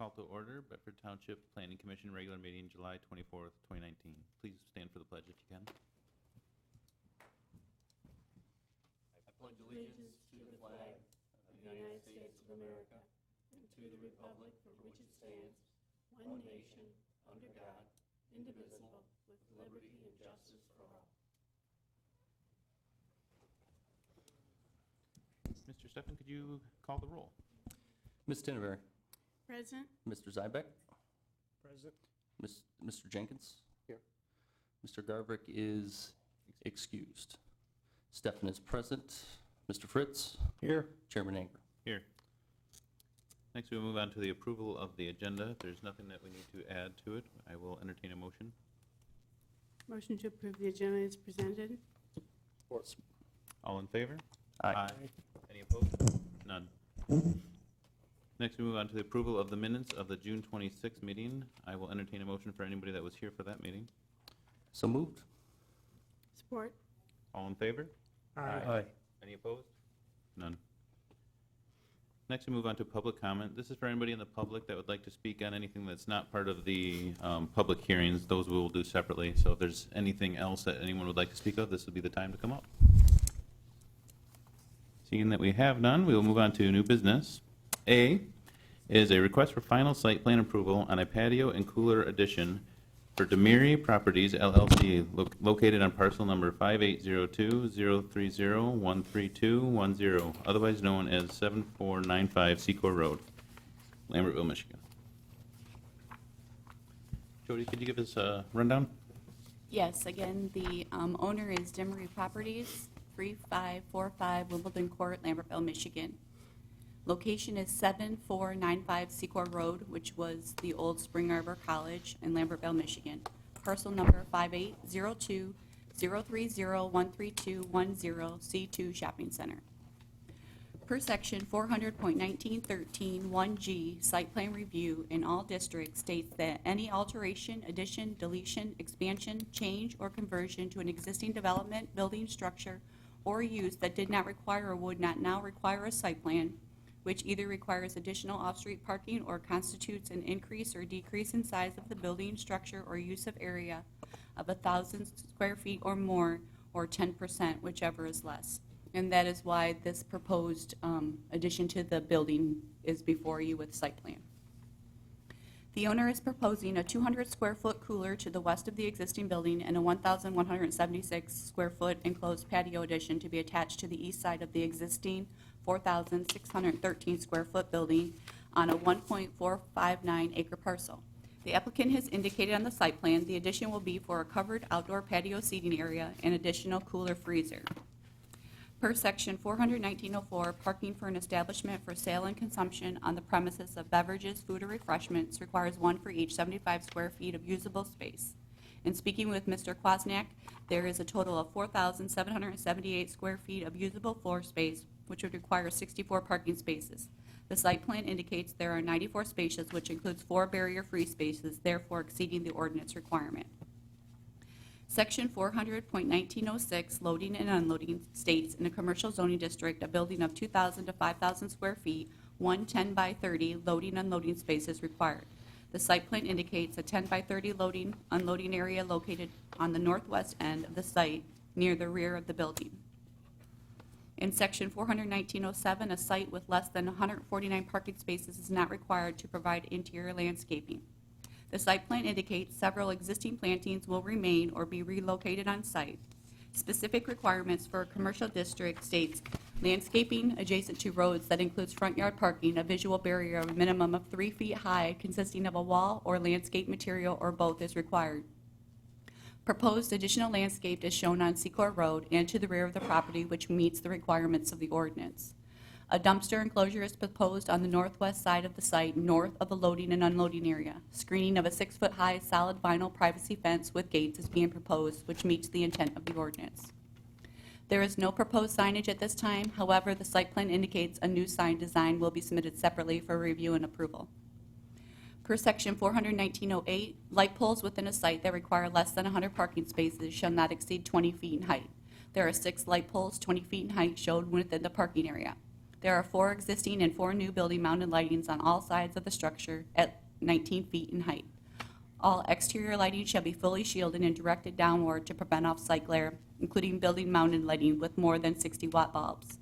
Call to order, Bedford Township Planning Commission regular meeting, July 24th, 2019. Please stand for the pledge if you can. I pledge allegiance to the flag of the United States of America and to the republic for which it stands, one nation, under God, indivisible, with liberty and justice for all. Mr. Steffen, could you call the roll? Ms. Tinneberry. Present. Mr. Zybeck. Present. Mr. Jenkins. Here. Mr. Garbrick is excused. Steffen is present. Mr. Fritz. Here. Chairman Anger. Here. Next, we move on to the approval of the agenda. If there's nothing that we need to add to it, I will entertain a motion. Motion to approve the agenda is presented. Support. All in favor? Aye. Any opposed? None. Next, we move on to the approval of the minutes of the June 26th meeting. I will entertain a motion for anybody that was here for that meeting. So moved. Support. All in favor? Aye. Any opposed? None. Next, we move on to public comment. This is for anybody in the public that would like to speak on anything that's not part of the public hearings. Those we will do separately. So if there's anything else that anyone would like to speak of, this would be the time to come up. Seeing that we have none, we will move on to new business. A is a request for final site plan approval on a patio and cooler addition for DEMIRI Properties LLC located on parcel number 5802-030-13210, otherwise known as 7495 SECOR Road, Lambertville, Michigan. Jody, could you give us a rundown? Yes, again, the owner is DEMIRI Properties, 3545 Wimbledon Court, Lambertville, Michigan. Location is 7495 SECOR Road, which was the old Spring Arbor College in Lambertville, Michigan. Parcel number 5802-030-13210, C2 Shopping Center. Per section 400.1913 1G, site plan review in all districts states that any alteration, addition, deletion, expansion, change, or conversion to an existing development, building, structure, or use that did not require or would not now require a site plan, which either requires additional off-street parking or constitutes an increase or decrease in size of the building, structure, or use of area of 1,000 square feet or more, or 10%, whichever is less. And that is why this proposed addition to the building is before you with site plan. The owner is proposing a 200 square foot cooler to the west of the existing building and a 1,176 square foot enclosed patio addition to be attached to the east side of the existing 4,613 square foot building on a 1.459 acre parcel. The applicant has indicated on the site plan the addition will be for a covered outdoor patio seating area and additional cooler freezer. Per section 400.1904, parking for an establishment for sale and consumption on the premises of beverages, food, or refreshments requires one for each 75 square feet of usable space. In speaking with Mr. Kwasniak, there is a total of 4,778 square feet of usable floor space, which would require 64 parking spaces. The site plan indicates there are 94 spaces, which includes 4 barrier-free spaces, therefore exceeding the ordinance requirement. Section 400.1906, loading and unloading, states in a commercial zoning district, a building of 2,000 to 5,000 square feet, 1 10 by 30 loading and unloading space is required. The site plan indicates a 10 by 30 loading unloading area located on the northwest end of the site near the rear of the building. In section 400.1907, a site with less than 149 parking spaces is not required to provide interior landscaping. The site plan indicates several existing plantings will remain or be relocated on site. Specific requirements for a commercial district states landscaping adjacent to roads that includes front yard parking, a visual barrier of a minimum of 3 feet high consisting of a wall or landscape material or both is required. Proposed additional landscape is shown on SECOR Road and to the rear of the property, which meets the requirements of the ordinance. A dumpster enclosure is proposed on the northwest side of the site, north of the loading and unloading area. Screening of a 6-foot-high solid vinyl privacy fence with gates is being proposed, which meets the intent of the ordinance. There is no proposed signage at this time. However, the site plan indicates a new sign design will be submitted separately for review and approval. Per section 400.1908, light poles within a site that require less than 100 parking spaces shall not exceed 20 feet in height. There are 6 light poles 20 feet in height shown within the parking area. There are 4 existing and 4 new building-mounted lightings on all sides of the structure at 19 feet in height. All exterior lighting shall be fully shielded and directed downward to prevent off-site glare, including building-mounted lighting with more than 60-watt bulbs.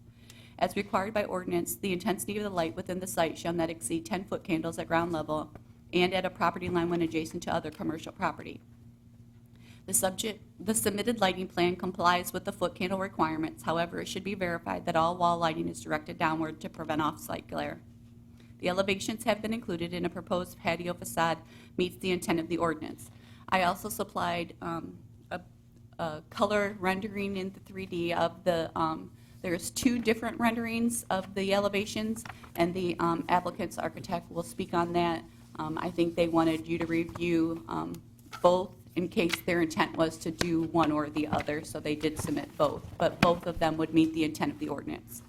As required by ordinance, the intensity of the light within the site shall not exceed 10-foot candles at ground level and at a property line when adjacent to other commercial property. The submitted lighting plan complies with the foot candle requirements. However, it should be verified that all wall lighting is directed downward to prevent off-site glare. The elevations have been included in a proposed patio facade meets the intent of the ordinance. I also supplied a color rendering in the 3D of the, there's 2 different renderings of the elevations, and the applicant's architect will speak on that. I think they wanted you to review both in case their intent was to do one or the other, so they did submit both, but both of them would meet the intent of the ordinance.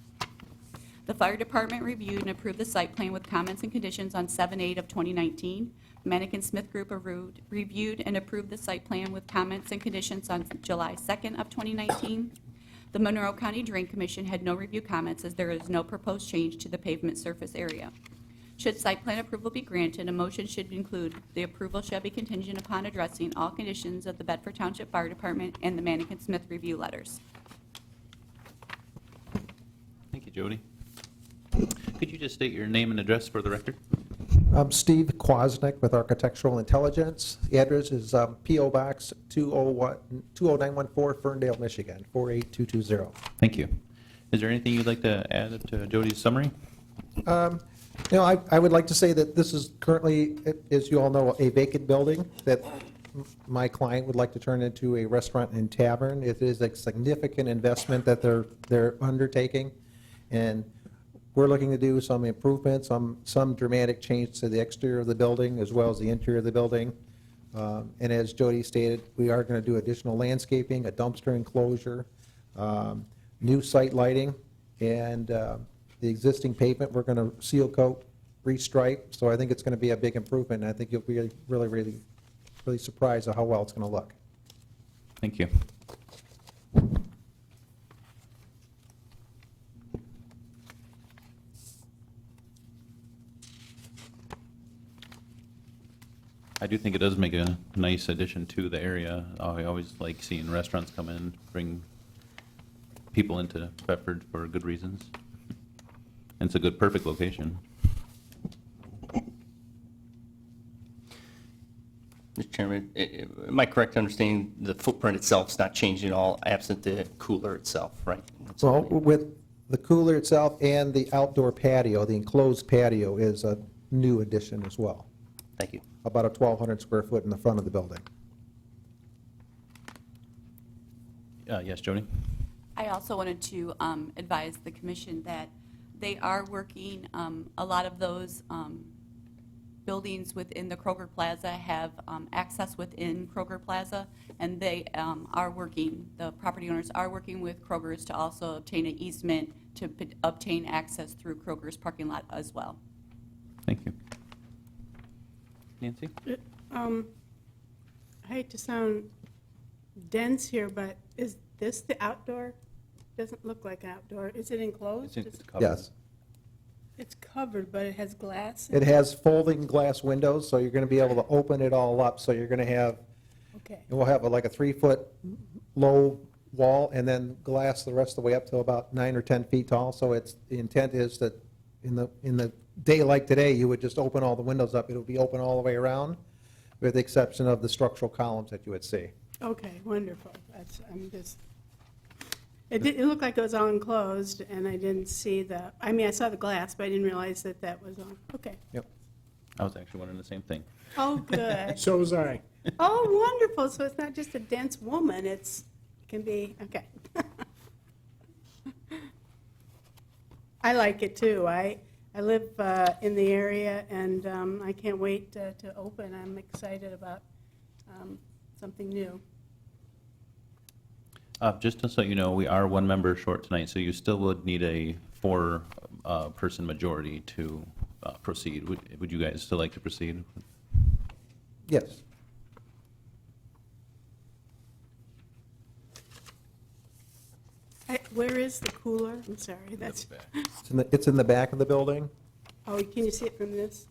The fire department reviewed and approved the site plan with comments and conditions on 7/8 of 2019. The Manikin Smith Group reviewed and approved the site plan with comments and conditions on July 2nd of 2019. The Monroe County Drain Commission had no review comments as there is no proposed change to the pavement surface area. Should site plan approval be granted, a motion should include the approval shall be contingent upon addressing all conditions of the Bedford Township Fire Department and the Manikin Smith review letters. Thank you, Jody. Could you just state your name and address for the record? I'm Steve Kwasnick with Architectural Intelligence. The address is P.O. Box 20914, Ferndale, Michigan, 48220. Thank you. Is there anything you'd like to add to Jody's summary? I would like to say that this is currently, as you all know, a vacant building that my client would like to turn into a restaurant and tavern. It is a significant investment that they're undertaking, and we're looking to do some improvements, some dramatic change to the exterior of the building as well as the interior of the building. And as Jody stated, we are going to do additional landscaping, a dumpster enclosure, new site lighting, and the existing pavement, we're going to seal coat, restripe. So I think it's going to be a big improvement, and I think you'll be really surprised at how well it's going to look. Thank you. I do think it does make a nice addition to the area. I always like seeing restaurants come in, bring people into Bedford for good reasons. And it's a good, perfect location. Mr. Chairman, am I correct in understanding the footprint itself is not changing at all, absent the cooler itself, right? That's Well, all we- with the cooler itself and the outdoor patio, the enclosed patio is a new addition as well, Thank you. about a 1,200 square foot in the front of the building. Yes, Jody? I also wanted to advise the commission that they are working, a lot of those buildings within the Kroger Plaza have access within Kroger Plaza, and they are working, the property owners are working with Kroger's to also obtain an easement to obtain access through Kroger's parking lot as well. Thank you. Nancy? I hate to sound dense here, but is this the outdoor? Doesn't look like outdoor. Is it enclosed? It's covered. Yes. It's covered, but it has glass? It has folding glass windows, so you're going to be able to open it all up. So you're going to have, Okay, we'll have like a 3-foot low wall and then glass the rest of the way up to about 9 or 10 feet tall. So the intent is that in the day like today, you would just open all the windows up. It'll be open all the way around, with the exception of the structural columns that you would see. okay, wonderful. It looked like it was all enclosed, and I didn't see I saw the glass, but I didn't realize that was on. Okay. Yep. I was actually wondering the same thing. Oh, good. So was I. Oh, wonderful. So it's not just a dense woman, it can be, okay. I like it too. I live in the area, and I can't wait to open. I'm excited about something new. Just to let you know, we are 1 member short tonight, so you still would need a 4-person majority to proceed. Would you guys still like to proceed? Yes. Where is the cooler? I'm sorry, that's, It's in the back of the building? oh, can you see it from this?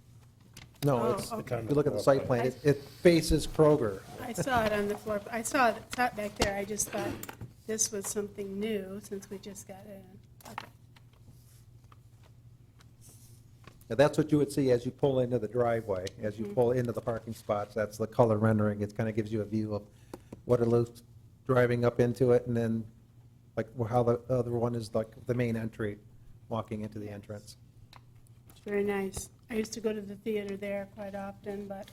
No, Oh, it's, okay. if you look at the site plan, it faces Kroger. I saw it on the floor, I saw it back there, I just thought this was something new since we just got it in. Okay. Now, that's what you would see as you pull into the driveway, as you pull into the parking spots, that's the color rendering. It kind of gives you a view of what it looks driving up into it, and then like how the other one is like the main entry, walking into the entrance. Very nice. I used to go to the theater there quite often, but.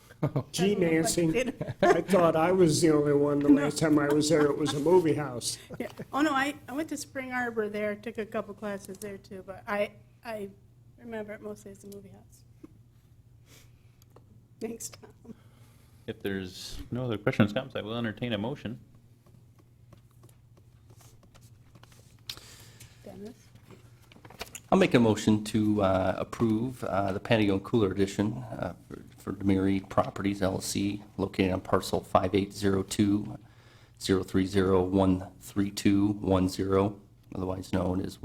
Gee, doesn't look like a Nancy, theater. I thought I was the only one the last time I was there, it was a movie house. Yeah. Oh, no, I went to Spring Arbor there, took a couple classes there too, but I remember it mostly as a movie house. Thanks, Tom. If there's no other questions, comments, I will entertain a motion. Dennis? I'll make a motion to approve the patio and cooler addition for DEMIRI Properties LLC located on parcel 5802-030-13210, otherwise known as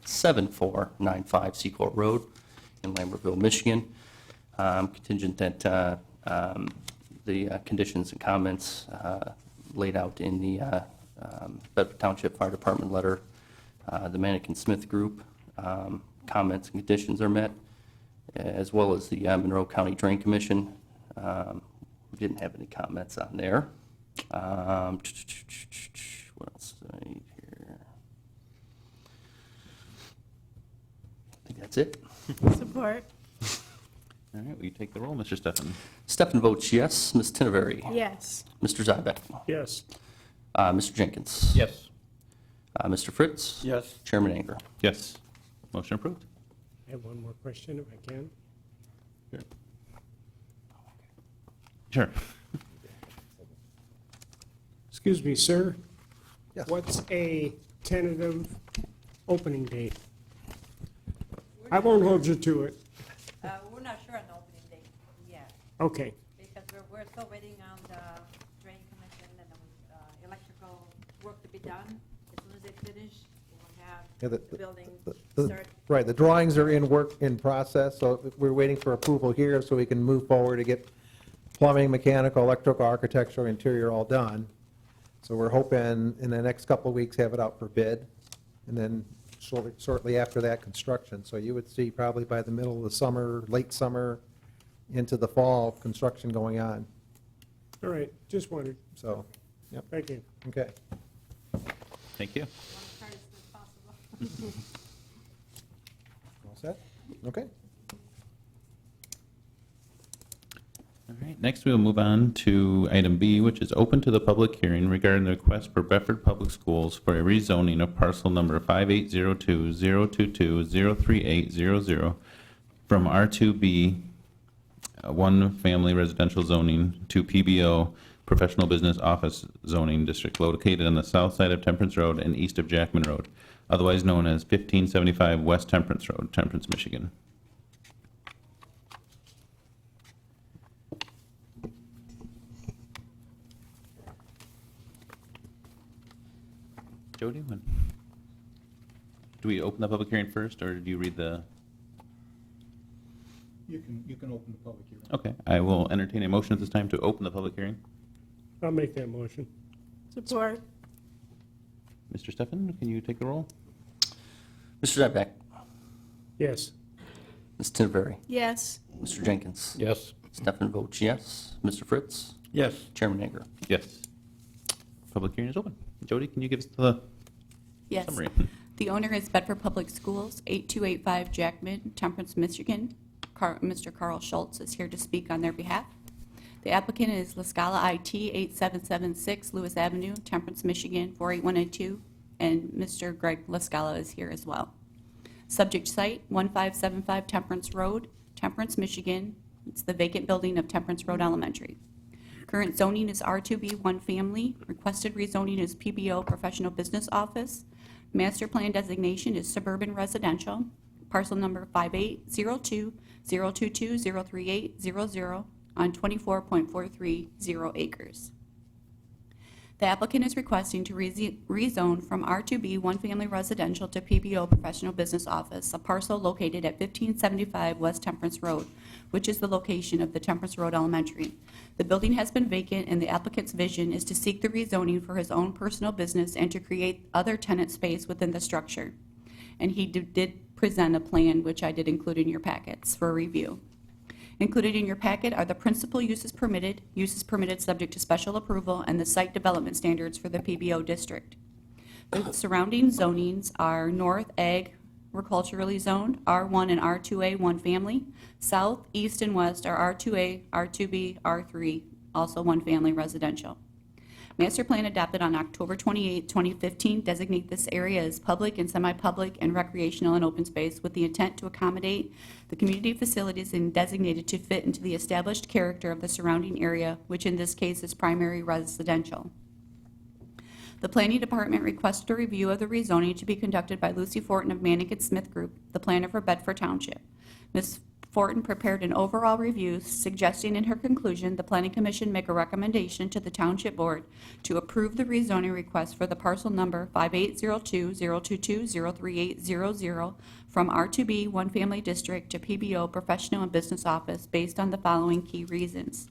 7495 Secor Road in Lambertville, Michigan. Contingent that the conditions and comments laid out in the Bedford Township Fire Department letter, the Mannequin Smith Group, comments and conditions are met, as well as the Monroe County Drain Commission. We didn't have any comments on there. What else do I need here? I think that's it. Support? All right, will you take the roll, Mr. Steffen? Stefan votes yes. Ms. Tinnevery? Yes. Mr. Zybek? Yes. Mr. Jenkins? Yes. Mr. Fritz? Yes. Chairman Anger? Yes. Motion approved. I have one more question if I can. Sure. Excuse me, sir. Yes. What's a tentative opening date? I won't hold you to it. We're not sure on the opening date yet, Okay. because we're still waiting on the drain commission and the electrical work to be done. As soon as they finish, we'll have Yeah, the building the- start. Right, the drawings are in process, so we're waiting for approval here so we can move forward to get plumbing, mechanical, electrical, architectural, interior all done. So we're hoping in the next couple of weeks have it out for bid, and then shortly after that, construction. So you would see probably by the middle of the summer, late summer, into the fall, construction going on. All right, just wondered. So, yep, Thank you. okay. Thank you. Want to start as soon as possible. All set? Okay. All right, next we will move on to item B, which is open to the public hearing regarding the request for Bedford Public Schools for a rezoning of parcel number 5802-022-03800 from R2B, one family residential zoning, to PBO, professional business office zoning district located on the south side of Temperance Road and east of Jackman Road, otherwise known as 1575 West Temperance Road, Temperance, Michigan. Jody, do we open the public hearing first, or do you read the? You can open the public hearing. Okay, I will entertain a motion at this time to open the public hearing. I'll make that motion. Support? Mr. Steffen, can you take the roll? Mr. Zybek? Yes. Ms. Tinnevery? Yes. Mr. Jenkins? Yes. Stefan votes yes. Mr. Fritz? Yes. Chairman Anger? Yes. Public hearing is open. Jody, can you give us the Yes. summary? The owner is Bedford Public Schools, 8285 Jackman, Temperance, Michigan. Mr. Carl Schultz is here to speak on their behalf. The applicant is La Scala IT, 8776 Lewis Avenue, Temperance, Michigan, 48182, and Mr. Greg La Scala is here as well. Subject site, 1575 Temperance Road, Temperance, Michigan. It's the vacant building of Temperance Road Elementary. Current zoning is R2B, one family. Requested rezoning is PBO, professional business office. Master plan designation is suburban residential. Parcel number 5802-022-03800 on 24.430 acres. The applicant is requesting to rezone from R2B one-family residential to PBO professional business office, a parcel located at 1575 West Temperance Road, which is the location of the Temperance Road Elementary. The building has been vacant, and the applicant's vision is to seek the rezoning for his own personal business and to create other tenant space within the structure. And he did present a plan, which I did include in your packets for review. Included in your packet are the principal uses permitted subject to special approval, and the site development standards for the PBO district. The surrounding zonings are North Ag agriculturally zoned, R1 and R2A one family, South, East, and West are R2A, R2B, R3, also one family residential. Master plan adopted on October 28, 2015 designate this area as public and semi-public and recreational and open space with the intent to accommodate the community facilities and designated to fit into the established character of the surrounding area, which in this case is primary residential. The Planning Department requested a review of the rezoning to be conducted by Lucy Fortin of Manning & Smith Group, the planner for Bedford Township. Ms. Fortin prepared an overall review suggesting in her conclusion the Planning Commission make a recommendation to the Township Board to approve the rezoning request for the parcel number 5802-022-03800 from R2B One Family District to PBO Professional and Business Office based on the following key reasons.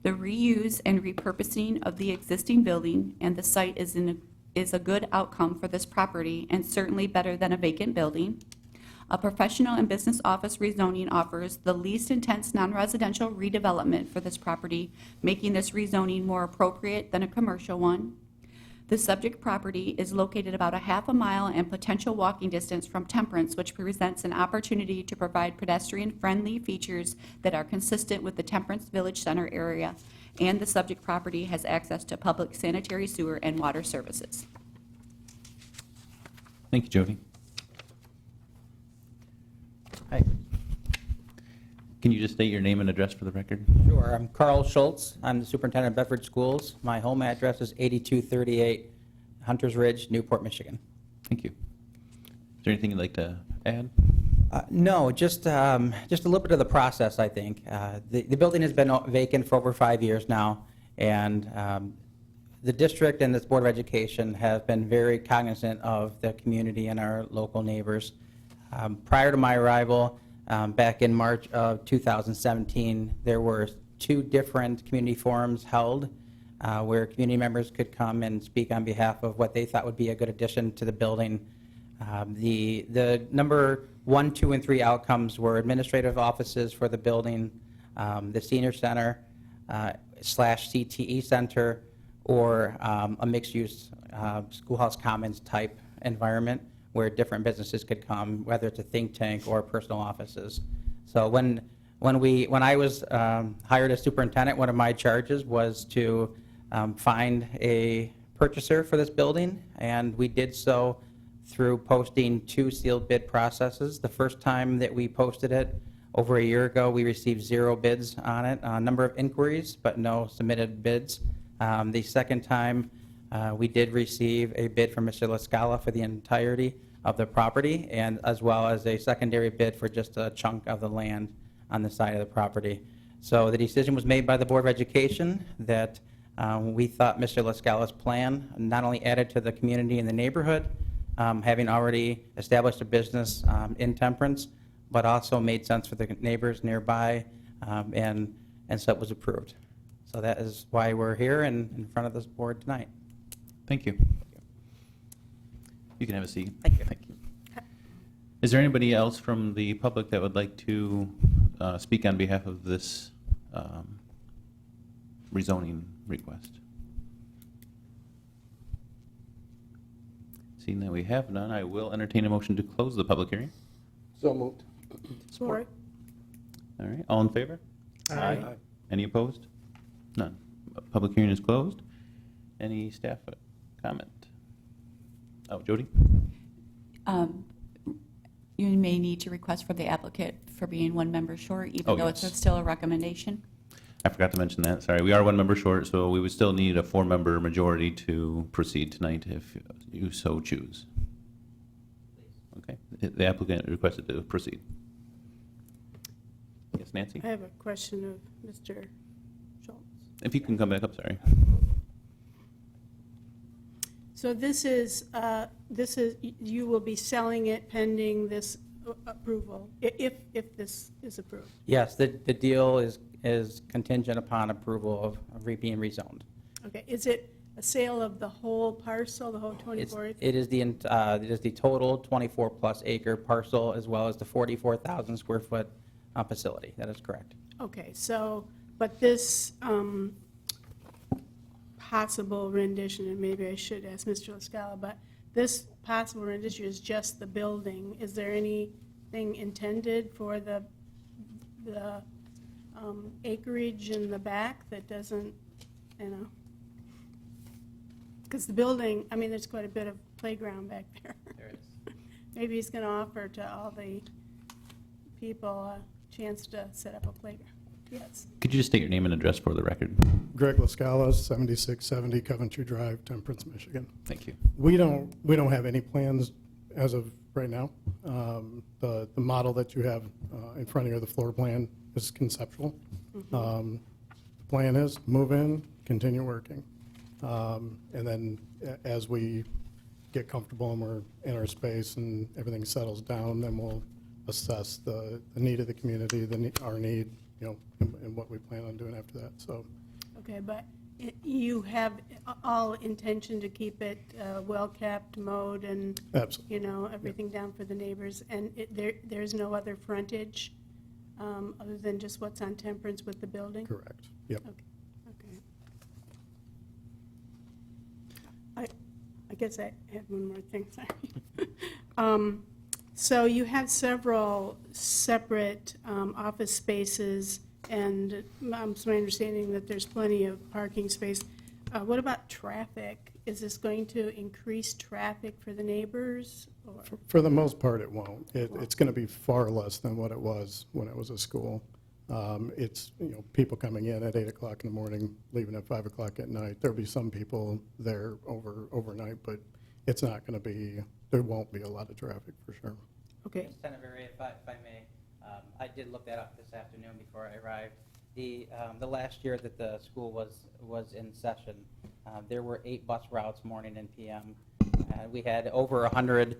The reuse and repurposing of the existing building and the site is a good outcome for this property and certainly better than a vacant building. A professional and business office rezoning offers the least intense non-residential redevelopment for this property, making this rezoning more appropriate than a commercial one. The subject property is located about a half a mile and potential walking distance from Temperance, which presents an opportunity to provide pedestrian-friendly features that are consistent with the Temperance Village Center area, and the subject property has access to public sanitary sewer and water services. Thank you, Jody. Hi. Can you just state your name and address for the record? Sure. I'm Carl Schultz. I'm the superintendent of Bedford Schools. My home address is 8238 Hunters Ridge, Newport, Michigan. Thank you. Is there anything you'd like to add? No, just a little bit of the process, I think. The building has been vacant for over 5 years now, and the district and this Board of Education have been very cognizant of the community and our local neighbors. Prior to my arrival, back in March of 2017, there were 2 different community forums held where community members could come and speak on behalf of what they thought would be a good addition to the building. The number 1, 2, and 3 outcomes were administrative offices for the building, the senior center / CTE center, or a mixed-use schoolhouse commons type environment where different businesses could come, whether it's a think tank or personal offices. So when I was hired as superintendent, one of my charges was to find a purchaser for this building, and we did so through posting 2 sealed bid processes. The first time that we posted it, over a year ago, we received 0 bids on it, a number of inquiries, but no submitted bids. The second time, we did receive a bid from Mr. LaScala for the entirety of the property, and as well as a secondary bid for just a chunk of the land on the side of the property. So the decision was made by the Board of Education that we thought Mr. LaScala's plan not only added to the community and the neighborhood, having already established a business in Temperance, but also made sense for the neighbors nearby, and so it was approved. So that is why we're here and in front of this board tonight. Thank you. You can have a seat. Thank you. Is there anybody else from the public that would like to speak on behalf of this rezoning request? Seeing that we have none, I will entertain a motion to close the public hearing. So moved. Support. All right, all in favor? Aye. Any opposed? None. Public hearing is closed. Any staff comment? Oh, Jody? You may need to request for the applicant for being 1 member short, Oh, even though yes. it's still a recommendation. I forgot to mention that. Sorry, we are 1 member short, so we would still need a 4-member majority to proceed tonight if you so choose. Okay, the applicant requested to proceed. Yes, Nancy? I have a question of Mr. Schultz. If you can come back up, sorry. So this is, you will be selling it pending this approval, if this is approved? Yes, the deal is contingent upon approval of being rezoned. Okay, is it a sale of the whole parcel, the whole 24 acres? It is the total 24-plus acre parcel, as well as the 44,000 square foot facility. That is correct. Okay, so, but this possible rendition, and maybe I should ask Mr. LaScala, but this possible rendition is just the building. Is there anything intended for the acreage in the back that doesn't, you know? Because the building, I mean, there's quite a bit of playground back there. There is. Maybe he's going to offer to all the people a chance to set up a playground. Yes. Could you just state your name and address for the record? Greg Lascala, 7670 Coventry Drive, Temperance, Michigan. Thank you. We don't have any plans as of right now. The model that you have in front of you, the floor plan, is conceptual. The plan is move in, continue working. And then as we get comfortable and we're in our space and everything settles down, then we'll assess the need of the community, our need, you know, and what we plan on doing after that. So, Okay, but you have all intention to keep it well-kept, mowed, and, absolutely. you know, everything down for the neighbors, and there's no other frontage other than just what's on Temperance with the building? Correct. Yep. Okay. I guess I have one more thing, sorry. So you have several separate office spaces, and it's my understanding that there's plenty of parking space. What about traffic? Is this going to increase traffic for the neighbors? Or? For the most part, it won't. It's going to be far less than what it was when it was a school. It's, you know, people coming in at 8 o'clock in the morning, leaving at 5 o'clock at night. There'll be some people there overnight, but it's not going to be, there won't be a lot of traffic for sure. Okay. Senator, if I may, I did look that up this afternoon before I arrived. The last year that the school was in session, there were 8 bus routes morning and PM. We had over 100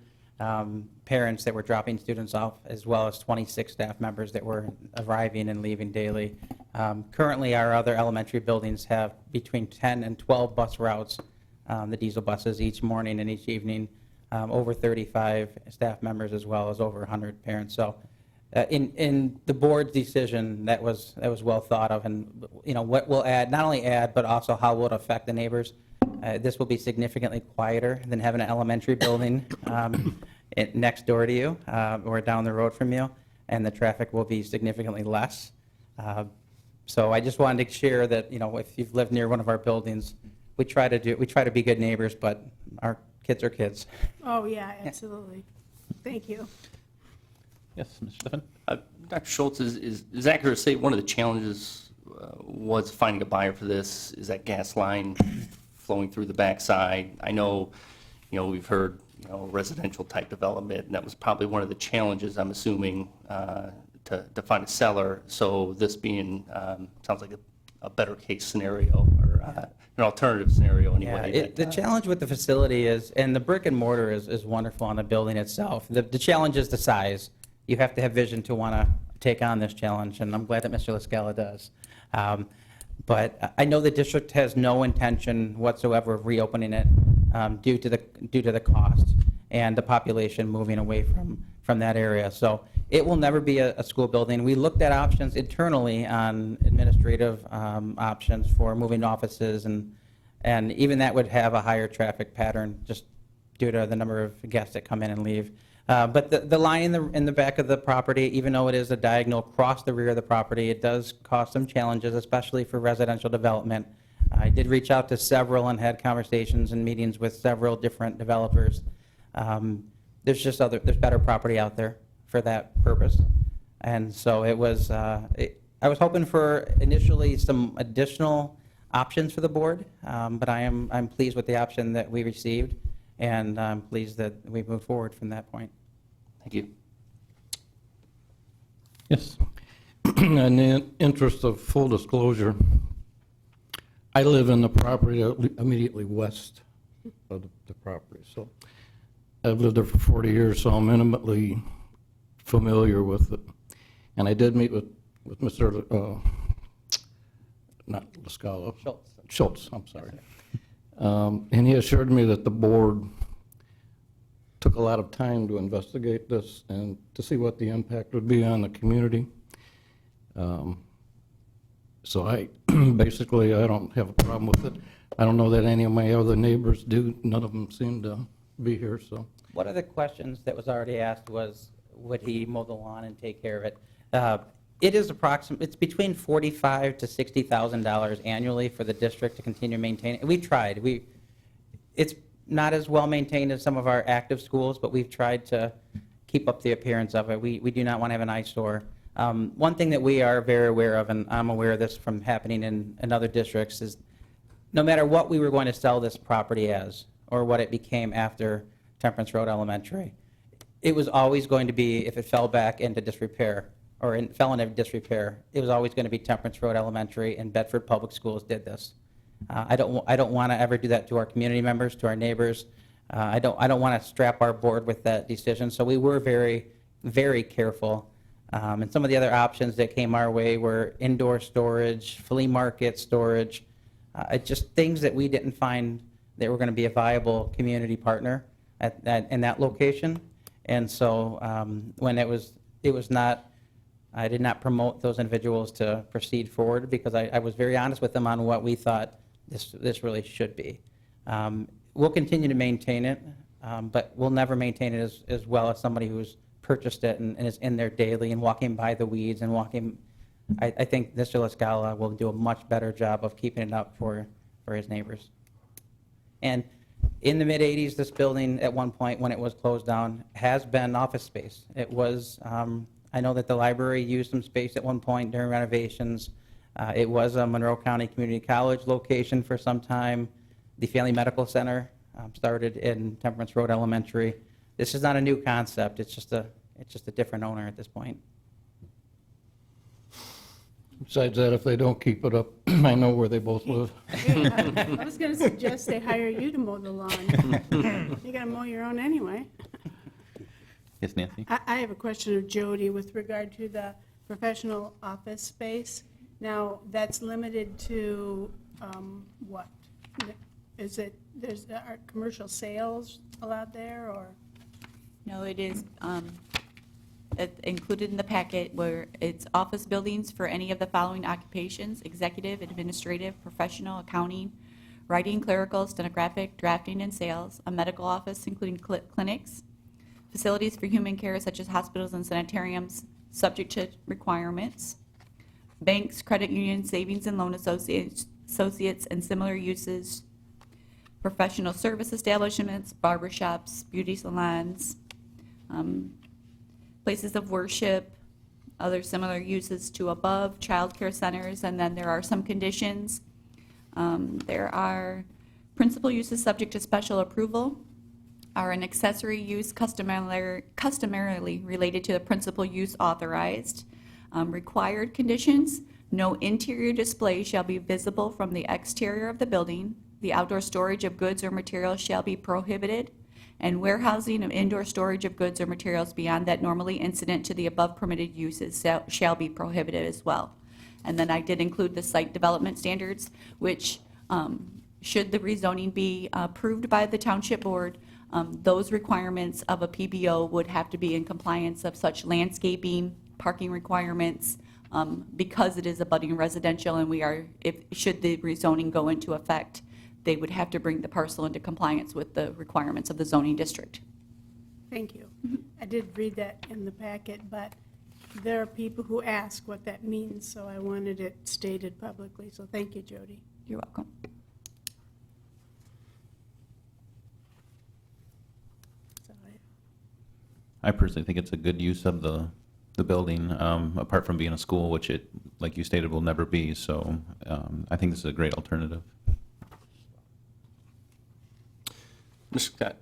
parents that were dropping students off, as well as 26 staff members that were arriving and leaving daily. Currently, our other elementary buildings have between 10 and 12 bus routes, the diesel buses, each morning and each evening. Over 35 staff members, as well as over 100 parents. So in the board's decision, that was well thought of, and you know what we'll add, not only add, but also how will it affect the neighbors. This will be significantly quieter than having an elementary building next door to you or down the road from you, and the traffic will be significantly less. So I just wanted to share that, you know, if you've lived near one of our buildings, we try to be good neighbors, but our kids are kids. Oh, yeah, absolutely. Thank you. Yes, Mr. Stefan? Dr. Schultz, is accurate to say one of the challenges was finding a buyer for this? Is that gas line flowing through the backside? I know, you know, we've heard, you know, residential type development, and that was probably one of the challenges, I'm assuming, to find a seller. So this being, sounds like a better case scenario, or an alternative scenario anyway. Yeah, the challenge with the facility is, and the brick and mortar is wonderful on the building itself. The challenge is the size. You have to have vision to want to take on this challenge, and I'm glad that Mr. LaScala does. But I know the district has no intention whatsoever of reopening it due to the cost and the population moving away from that area. So it will never be a school building. We looked at options internally on administrative options for moving offices, and even that would have a higher traffic pattern just due to the number of guests that come in and leave. But the line in the back of the property, even though it is a diagonal across the rear of the property, it does cause some challenges, especially for residential development. I did reach out to several and had conversations and meetings with several different developers. There's better property out there for that purpose. And so it was, I was hoping for initially some additional options for the board, but I'm pleased with the option that we received, and I'm pleased that we moved forward from that point. Thank you. Yes. In the interest of full disclosure, I live in the property immediately west of the property. So I've lived there for 40 years, so I'm intimately familiar with it. And I did meet with Mr. Not Lascala. Schultz, I'm sorry. And he assured me that the board took a lot of time to investigate this and to see what the impact would be on the community. So I, basically, I don't have a problem with it. I don't know that any of my other neighbors do. None of them seem to be here, so. One of the questions that was already asked was, would he mow the lawn and take care of it? It is it's between $45,000 to $60,000 annually for the district to continue maintaining. We tried. It's not as well maintained as some of our active schools, but we've tried to keep up the appearance of it. We do not want to have an eyesore. One thing that we are very aware of, and I'm aware of this from happening in other districts, is no matter what we were going to sell this property as, or what it became after Temperance Road Elementary, it was always going to be, if it fell back into disrepair, or fell into disrepair, it was always going to be Temperance Road Elementary, and Bedford Public Schools did this. I don't want to ever do that to our community members, to our neighbors. I don't want to strap our board with that decision. So we were very, very careful. And some of the other options that came our way were indoor storage, flea market storage, just things that we didn't find that were going to be a viable community partner in that location. And so when it was not, I did not promote those individuals to proceed forward because I was very honest with them on what we thought this really should be. We'll continue to maintain it, but we'll never maintain it as well as somebody who's purchased it and is in there daily and walking by the weeds and walking. I think Mr. Lascala will do a much better job of keeping it up for his neighbors. And in the mid-'80s, this building, at one point when it was closed down, has been office space. It was, I know that the library used some space at one point during renovations. It was a Monroe County Community College location for some time. The Family Medical Center started in Temperance Road Elementary. This is not a new concept. It's just a different owner at this point. Besides that, if they don't keep it up, I know where they both live. I was going to suggest they hire you to mow the lawn. You got to mow your own anyway. Yes, Nancy? I have a question of Jody with regard to the professional office space. Now, that's limited to what? Is it, are commercial sales allowed there, or? No, it is included in the packet where it's office buildings for any of the following occupations: executive, administrative, professional, accounting, writing, clerical, stenographic, drafting, and sales, a medical office including clinics, facilities for human care such as hospitals and sanitariums subject to requirements, banks, credit unions, savings and loan associates and similar uses, professional service establishments, barbershops, beauty salons, places of worship, other similar uses to above, child care centers, and then there are some conditions. There are principal uses subject to special approval, are an accessory use customarily related to the principal use authorized. Required conditions: no interior display shall be visible from the exterior of the building. The outdoor storage of goods or materials shall be prohibited, and warehousing of indoor storage of goods or materials beyond that normally incident to the above permitted uses shall be prohibited as well. And then I did include the site development standards, which should the rezoning be approved by the township board, those requirements of a PBO would have to be in compliance of such landscaping, parking requirements, because it is abutting residential, and should the rezoning go into effect, they would have to bring the parcel into compliance with the requirements of the zoning district. Thank you. I did read that in the packet, but there are people who ask what that means, so I wanted it stated publicly. So thank you, Jody. You're welcome. So I personally think it's a good use of the building, apart from being a school, which it, like you stated, will never be. So I think this is a great alternative. Mr.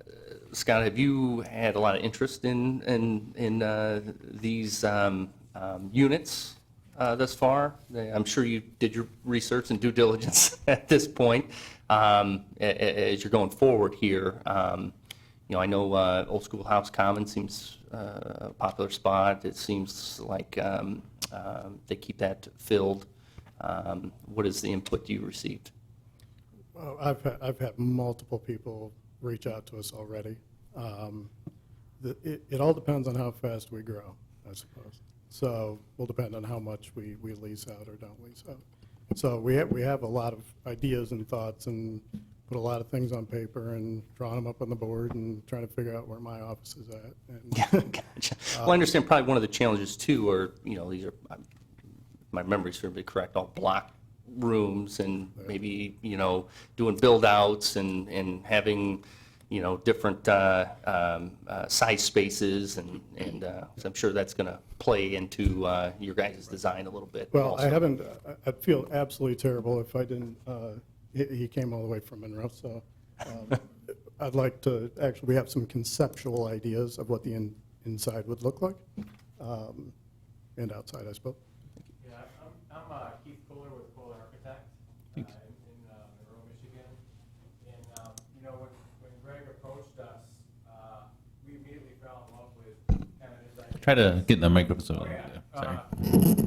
Scott, have you had a lot of interest in these units thus far. I'm sure you did your research and due diligence at this point. As you're going forward here, I know Old Schoolhouse Common seems a popular spot. It seems like they keep that filled. What is the input you received? Well, I've had multiple people reach out to us already. It all depends on how fast we grow, I suppose. So will depend on how much we lease out or don't lease out. So we have a lot of ideas and thoughts and put a lot of things on paper and drawing them up on the board and trying to figure out where my office is at. And, Gotcha. Well, I understand probably one of the challenges too are, these are, my memory's serves me correct, all block rooms and maybe, doing build outs and having, different size spaces and so I'm sure that's going to play into your guys' design a little bit. well, also. I'd feel absolutely terrible if I didn't, he came all the way from Monroe, so I'd like to, actually, we have some conceptual ideas of what the inside would look like, and outside, I suppose. Yeah, I'm Keith Kohler with Kohler Architect in Monroe, Michigan. And, when Greg approached us, we immediately fell in love with kind of his idea. Try to get in the microphone. Oh, yeah. Sorry.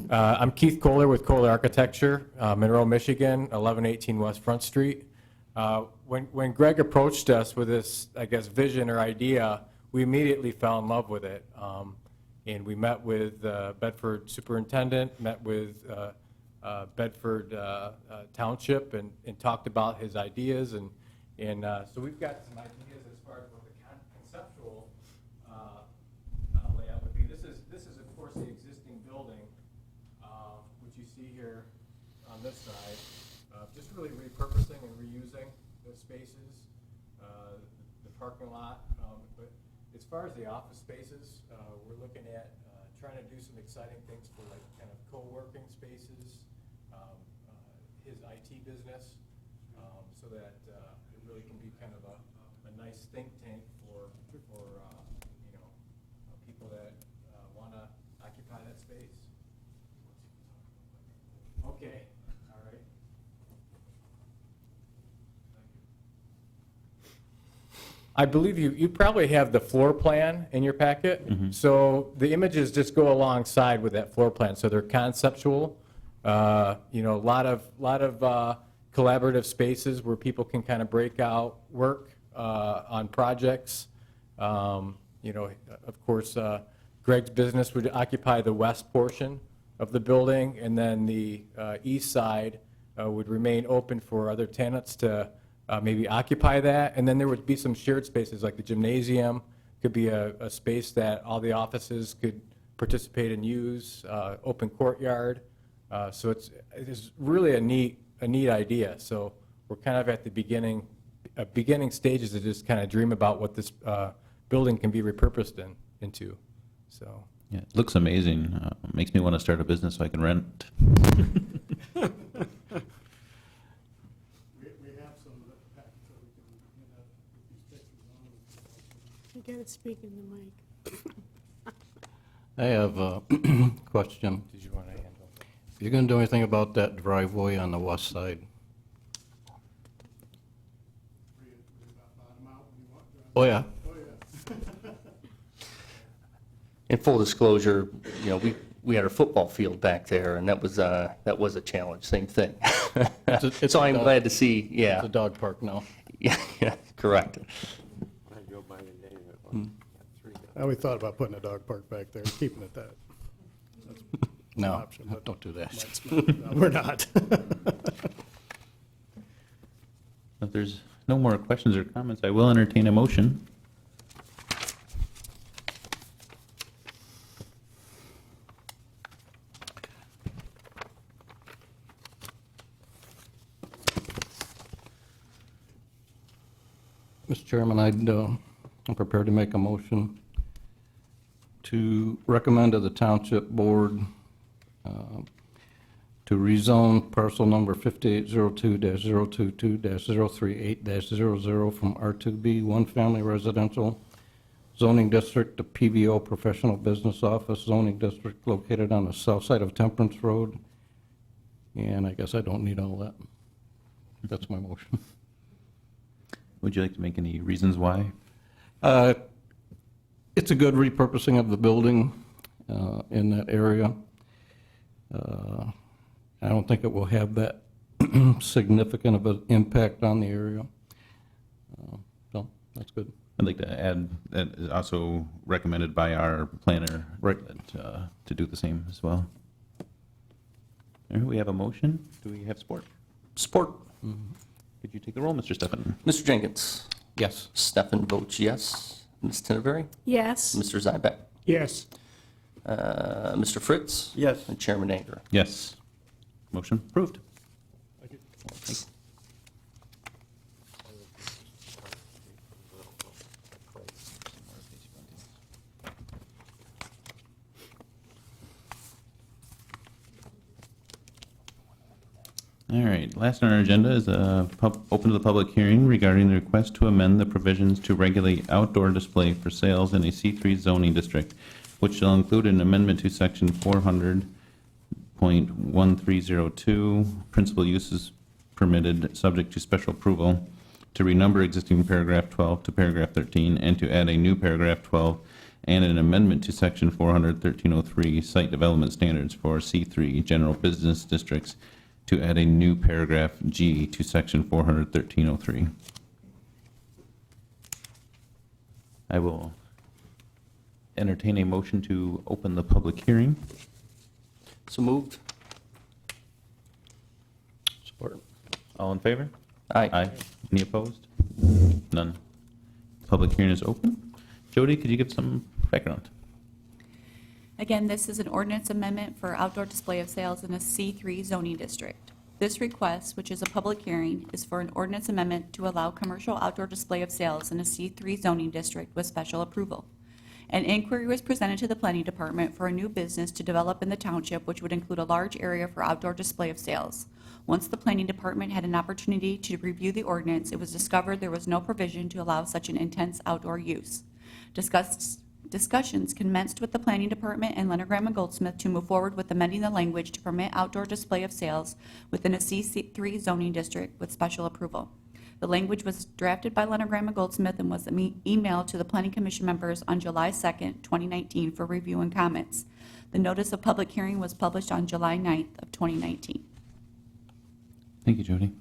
I'm Keith Kohler with Kohler Architecture, Monroe, Michigan, 1118 West Front Street. When Greg approached us with this, I guess, vision or idea, we immediately fell in love with it. And we met with Bedford Superintendent, met with Bedford Township, and talked about his ideas. And so we've got some ideas as far as what the conceptual layout would be. This is of course the existing building, which you see here on this side. Just really repurposing and reusing the spaces, the parking lot. But as far as the office spaces, we're looking at trying to do some exciting things for like kind of co-working spaces, his IT business, so that it really can be kind of a nice think tank for people that want to occupy that space. Okay, all right. I believe you probably have the floor plan in your packet. So the images just go alongside with that floor plan. So they're conceptual. A lot of collaborative spaces where people can kind of break out work on projects. Of course, Greg's business would occupy the west portion of the building, and then the east side would remain open for other tenants to maybe occupy that. And then there would be some shared spaces, like the gymnasium could be a space that all the offices could participate and use, open courtyard. So it's really a neat idea. So we're kind of at the beginning stages to just kind of dream about what this building can be repurposed into. So. Yeah, it looks amazing. Makes me want to start a business so I can rent. We have some packages that we can put these pictures on. You gotta speak in the mic. I have a question. Did you want to handle? If you're going to do anything about that driveway on the west side? Oh, yeah. In full disclosure, we had a football field back there, and that was a challenge. Same thing. It's So a I'm dog- glad to see. Yeah, It's a dog park now. yeah, correct. We thought about putting a dog park back there, and keeping it that. That's an No, option, but don't do that. no, we're not. If there's no more questions or comments, I will entertain a motion. Mr. Chairman, I'm prepared to make a motion to recommend to the Township Board to rezone parcel number 5802-022-038-00 from R2B, one family residential, zoning district, the PVO Professional Business Office zoning district located on the south side of Temperance Road. And I guess I don't need all that. That's my motion. Would you like to make any reasons why? It's a good repurposing of the building in that area. I don't think it will have that significant of an impact on the area. So, that's good. I'd like to add that is also recommended by our planner. Right. That, to do the same as well. All right, we have a motion. Do we have support? Support. Could you take the roll, Mr. Stefan? Mr. Jenkins. Yes. Stefan votes yes. Ms. Tinneberry. Yes. Mr. Zybek. Yes. Mr. Fritz. Yes. And Chairman Anger. Yes. Motion approved. All right, last on our agenda is open to the public hearing regarding the request to amend the provisions to regulate outdoor display for sales in a C3 zoning district, which shall include an amendment to section 400.1302, principal uses permitted, subject to special approval, to renumber existing paragraph 12 to paragraph 13, and to add a new paragraph 12, and an amendment to section 400.1303, site development standards for C3 general business districts, to add a new paragraph G to section 400.1303. I will entertain a motion to open the public hearing. So moved. Support. All in favor? Aye. Any opposed? None. Public hearing is open. Jody, could you give some background? Again, this is an ordinance amendment for outdoor display of sales in a C3 zoning district. This request, which is a public hearing, is for an ordinance amendment to allow commercial outdoor display of sales in a C3 zoning district with special approval. An inquiry was presented to the planning department for a new business to develop in the township, which would include a large area for outdoor display of sales. Once the planning department had an opportunity to review the ordinance, it was discovered there was no provision to allow such an intense outdoor use. Discussions commenced with the planning department and Leonard Graham and Goldsmith to move forward with amending the language to permit outdoor display of sales within a C3 zoning district with special approval. The language was drafted by Leonard Graham and Goldsmith and was emailed to the planning commission members on July 2nd, 2019 for review and comments. The notice of public hearing was published on July 9th of 2019. Thank you, Jody.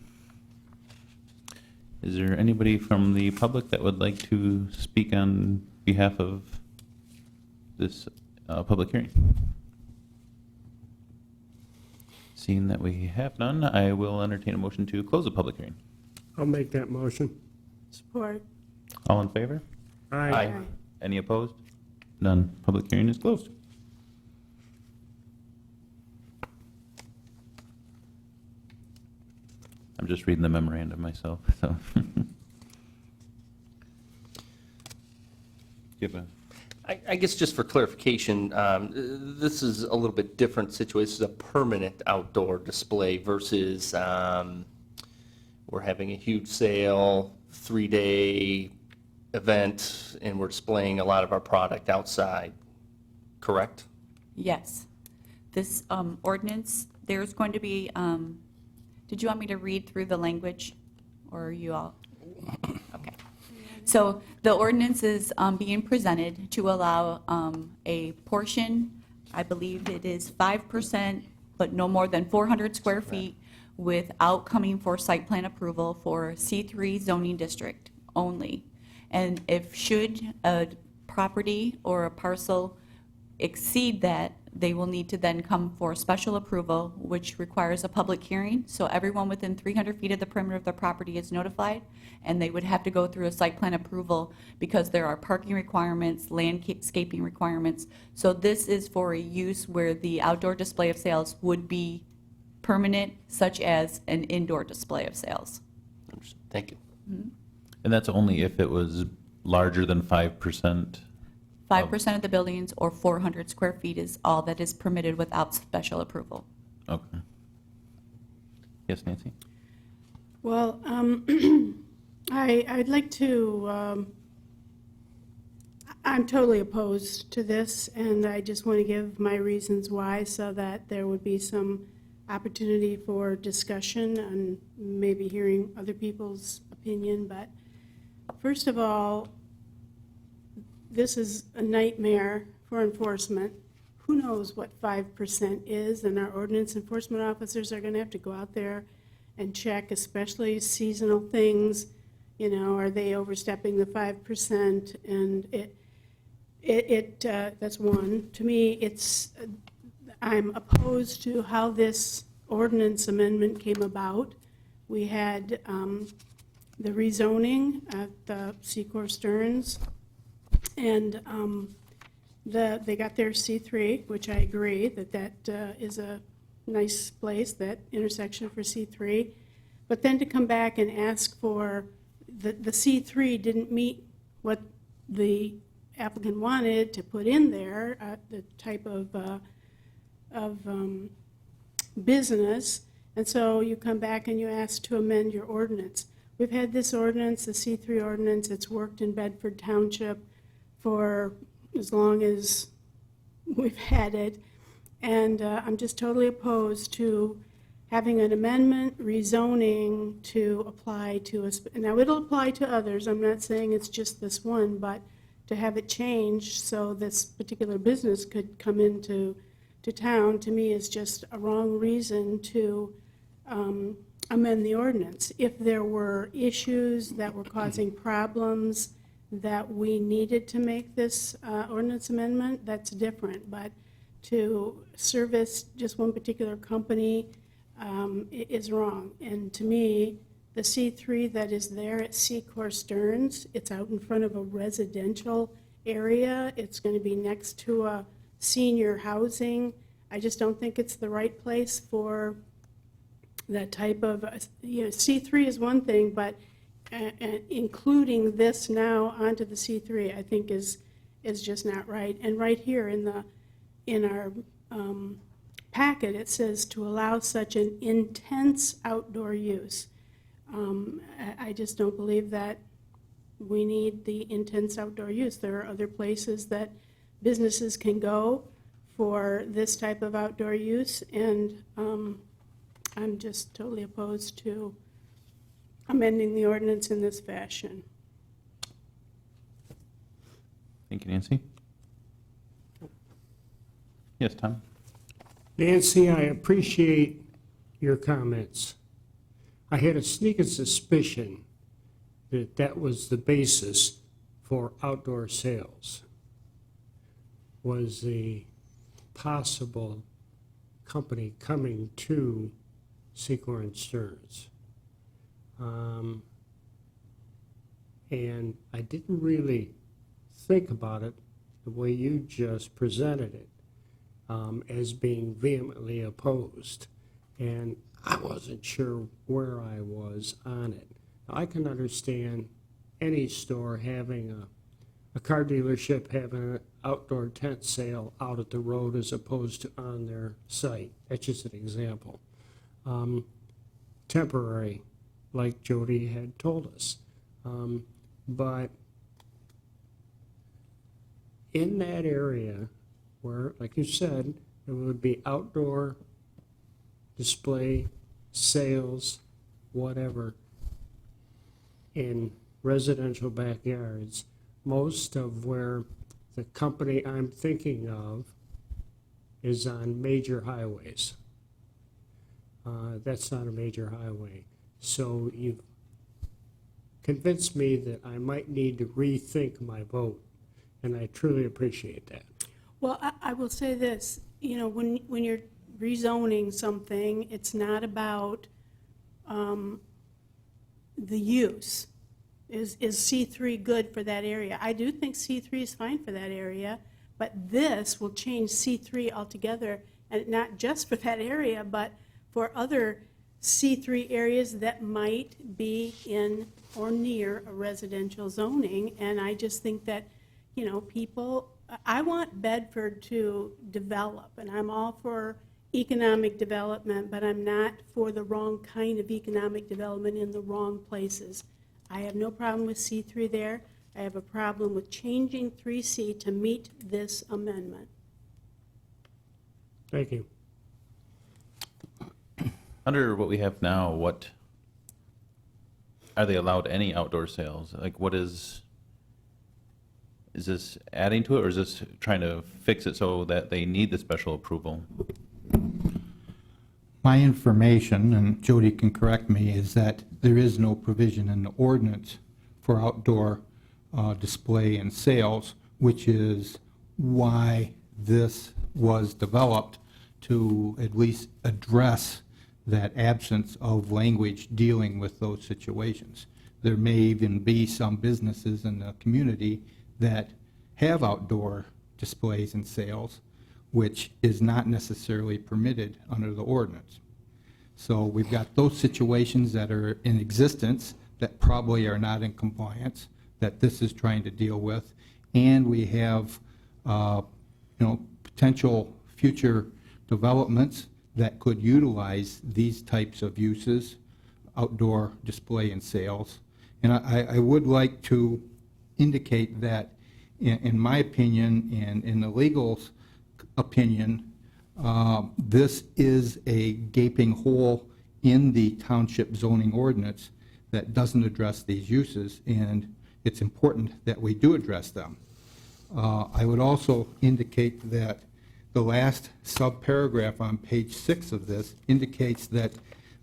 Is there anybody from the public that would like to speak on behalf of this public hearing? Seeing that we have none, I will entertain a motion to close the public hearing. I'll make that motion. Support. All in favor? Aye. Any opposed? None. Public hearing is closed. I'm just reading the memorandum myself, so. Give a I guess just for clarification, this is a little bit different situation. This is a permanent outdoor display versus we're having a huge sale, 3-day event, and we're displaying a lot of our product outside, correct? Yes. This ordinance, there's going to be, did you want me to read through the language, or are you all? Okay. So the ordinance is being presented to allow a portion, I believe it is 5%, but no more than 400 square feet without coming for site plan approval for C3 zoning district only. And if should a property or a parcel exceed that, they will need to then come for special approval, which requires a public hearing. So everyone within 300 feet of the perimeter of the property is notified, and they would have to go through a site plan approval because there are parking requirements, landscaping requirements. So this is for a use where the outdoor display of sales would be permanent, such as an indoor display of sales. Understood. Thank you. And that's only if it was larger than 5%? 5% of the buildings or 400 square feet is all that is permitted without special approval. Okay. Yes, Nancy? Well, I'd like to, I'm totally opposed to this, and I just want to give my reasons why, so that there would be some opportunity for discussion and maybe hearing other people's opinion. But first of all, this is a nightmare for enforcement. Who knows what 5% is, and our ordinance enforcement officers are going to have to go out there and check, especially seasonal things. You know, are they overstepping the 5%? And that's one. To me, I'm opposed to how this ordinance amendment came about. We had the rezoning at the SECOR Stearns, and they got their C3, which I agree that is a nice place, that intersection for C3. But then to come back and ask for, the C3 didn't meet what the applicant wanted to put in there, the type of business, and so you come back and you ask to amend your ordinance. We've had this ordinance, the C3 ordinance, it's worked in Bedford Township for as long as we've had it, and I'm just totally opposed to having an amendment, rezoning to apply to us. Now, it'll apply to others, I'm not saying it's just this one, but to have it changed so this particular business could come into town, to me, is just a wrong reason to amend the ordinance. If there were issues that were causing problems that we needed to make this ordinance amendment, that's different. But to service just one particular company is wrong. And to me, the C3 that is there at SECOR Stearns, it's out in front of a residential area. It's going to be next to a senior housing. I just don't think it's the right place for that type of, C3 is one thing, but including this now onto the C3, I think is just not right. And right here in our packet, it says to allow such an intense outdoor use. I just don't believe that we need the intense outdoor use. There are other places that businesses can go for this type of outdoor use, and I'm just totally opposed to amending the ordinance in this fashion. Thank you, Nancy. Yes, Tom? Nancy, I appreciate your comments. I had a sneaking suspicion that that was the basis for outdoor sales, was the possible company coming to SECOR and Stearns. And I didn't really think about it the way you just presented it, as being vehemently opposed. And I wasn't sure where I was on it. Now, I can understand any store having a car dealership having an outdoor tent sale out at the road as opposed to on their site. That's just an example. Temporary, like Jody had told us. But in that area where, like you said, there would be outdoor display, sales, whatever, in residential backyards, most of where the company I'm thinking of is on major highways. That's not a major highway. So you've convinced me that I might need to rethink my vote, and I truly appreciate that. Well, I will say this, when you're rezoning something, it's not about the use. Is C3 good for that area? I do think C3 is fine for that area, but this will change C3 altogether, and not just for that area, but for other C3 areas that might be in or near a residential zoning. And I just think that, people, I want Bedford to develop, and I'm all for economic development, but I'm not for the wrong kind of economic development in the wrong places. I have no problem with C3 there, I have a problem with changing 3C to meet this amendment. Thank you. Under what we have now, what, are they allowed any outdoor sales? Like, what is this adding to it, or is this trying to fix it so that they need the special approval? My information, and Jody can correct me, is that there is no provision in the ordinance for outdoor display and sales, which is why this was developed, to at least address that absence of language dealing with those situations. There may even be some businesses in the community that have outdoor displays and sales, which is not necessarily permitted under the ordinance. So we've got those situations that are in existence that probably are not in compliance, that this is trying to deal with, and we have potential future developments that could utilize these types of uses, outdoor display and sales. And I would like to indicate that, in my opinion, and in the legal's opinion, this is a gaping hole in the township zoning ordinance that doesn't address these uses, and it's important that we do address them. I would also indicate that the last subparagraph on page 6 of this indicates that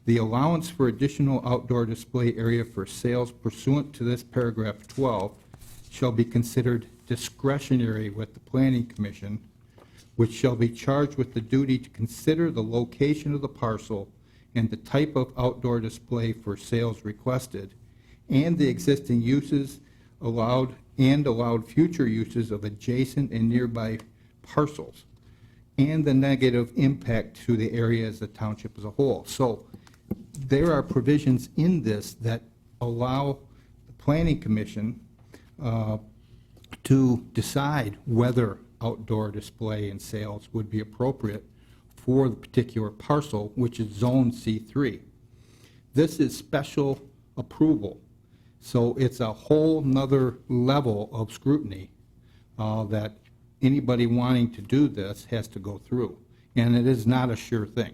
the allowance for additional outdoor display area for sales pursuant to this paragraph 12 shall be considered discretionary with the Planning Commission, which shall be charged with the duty to consider the location of the parcel and the type of outdoor display for sales requested, and the existing uses allowed and allowed future uses of adjacent and nearby parcels, and the negative impact to the area as the township as a whole. So there are provisions in this that allow the Planning Commission to decide whether outdoor display and sales would be appropriate for the particular parcel, which is Zone C3. This is special approval, so it's a whole nother level of scrutiny that anybody wanting to do this has to go through, and it is not a sure thing.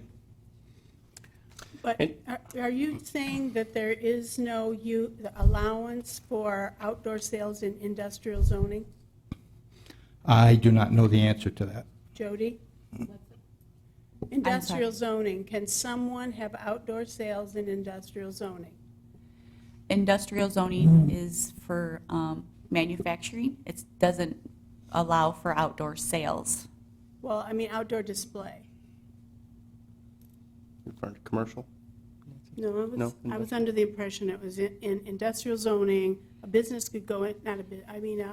But are you saying that there is no allowance for outdoor sales in industrial zoning? I do not know the answer to that. Jody? Industrial zoning, can someone have outdoor sales in industrial zoning? Industrial zoning is for manufacturing. It doesn't allow for outdoor sales. Well, I mean outdoor display. Referring to commercial? No, No, I was under the impression it was in industrial zoning, a business could go in, not a bit, I mean,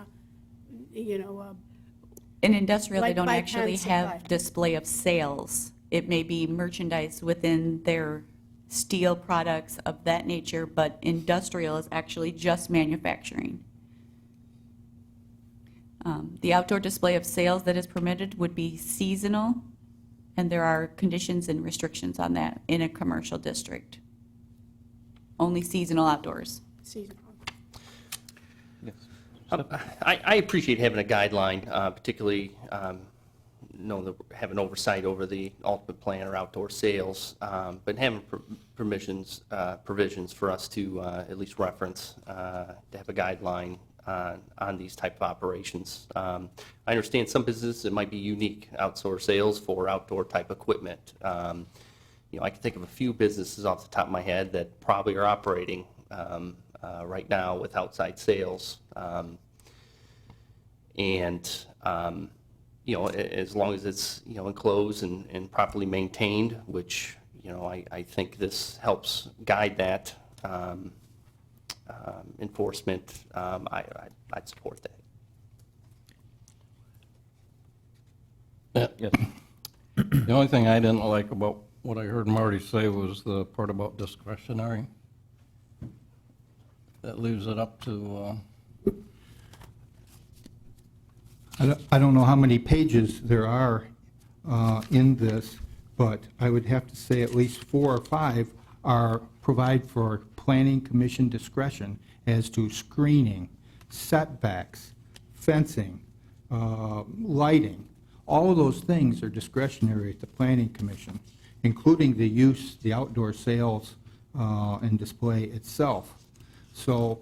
In industrial, they Like don't by actually pen have supply. display of sales. It may be merchandise within their steel products of that nature, but industrial is actually just manufacturing. The outdoor display of sales that is permitted would be seasonal, and there are conditions and restrictions on that in a commercial district. Only seasonal outdoors. seasonal. I appreciate having a guideline, particularly knowing that we have an oversight over the ultimate plan or outdoor sales, but having provisions for us to at least reference, to have a guideline on these type of operations. I understand some businesses, it might be unique outdoor sales for outdoor type equipment. I can think of a few businesses off the top of my head that probably are operating right now with outside sales. As long as it's, enclosed and properly maintained, which, I think this helps guide that enforcement, I'd support that. Yeah. The only thing I didn't like about what I heard Marty say was the part about discretionary. That leaves it up to, I don't know how many pages there are in this, but I would have to say at least 4 or 5 provide for Planning Commission discretion as to screening. setbacks, fencing, lighting, all of those things are discretionary at the Planning Commission, including the use, the outdoor sales and display itself. So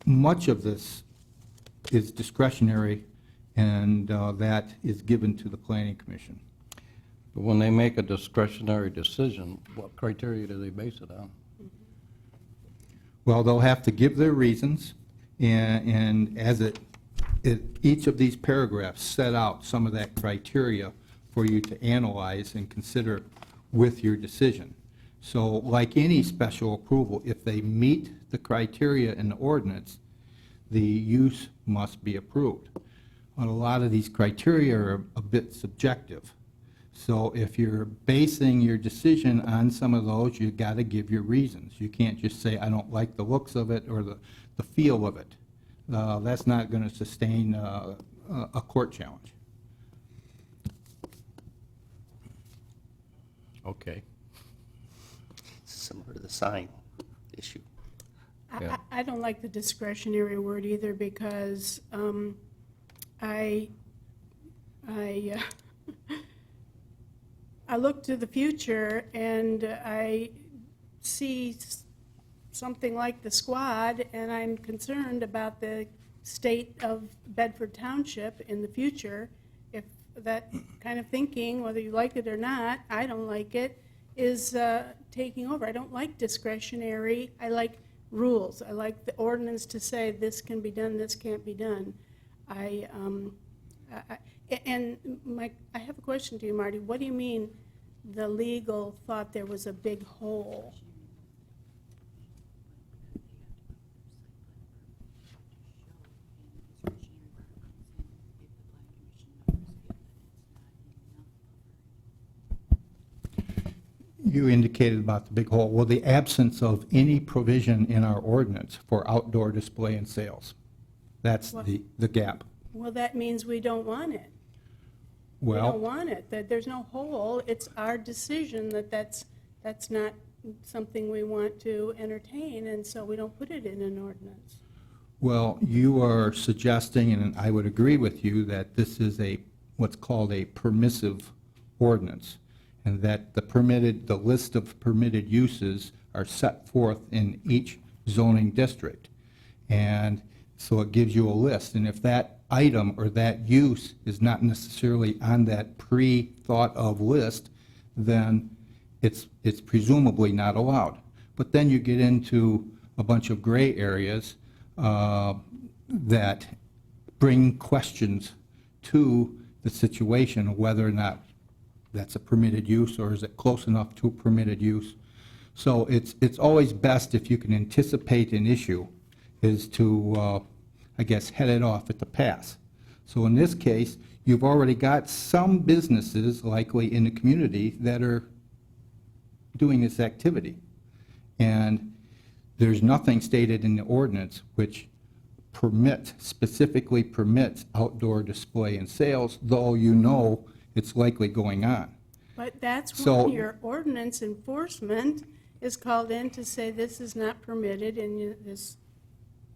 much of this is discretionary, and that is given to the Planning Commission. But when they make a discretionary decision, what criteria do they base it on? Well, they'll have to give their reasons, and as each of these paragraphs set out some of that criteria for you to analyze and consider with your decision. So like any special approval, if they meet the criteria in the ordinance, the use must be approved. But a lot of these criteria are a bit subjective. So if you're basing your decision on some of those, you've got to give your reasons. You can't just say, I don't like the looks of it or the feel of it. That's not going to sustain a court challenge. Okay. Similar to the sign issue. Yeah. I don't like the discretionary word either, because I look to the future and I see something like the squad, and I'm concerned about the state of Bedford Township in the future. If that kind of thinking, whether you like it or not, I don't like it, is taking over. I don't like discretionary. I like rules. I like the ordinance to say this can be done, this can't be done. I have a question to you, Marty. What do you mean the legal thought there was a big hole? You indicated about the big hole. Well, the absence of any provision in our ordinance for outdoor display and sales. That's the gap. Well, that means we don't want it. We don't Well, want it, that there's no hole. It's our decision that that's not something we want to entertain, and so we don't put it in an ordinance. well, you are suggesting, and I would agree with you, that this is what's called a permissive ordinance, and that the list of permitted uses are set forth in each zoning district. And so it gives you a list, and if that item or that use is not necessarily on that pre-thought of list, then it's presumably not allowed. But then you get into a bunch of gray areas that bring questions to the situation of whether or not that's a permitted use, or is it close enough to permitted use. So it's always best if you can anticipate an issue, is to, I guess, head it off at the pass. So in this case, you've already got some businesses likely in the community that are doing this activity. And there's nothing stated in the ordinance which specifically permits outdoor display and sales, though you know it's likely going on. But that's So- when your ordinance enforcement is called in to say this is not permitted, and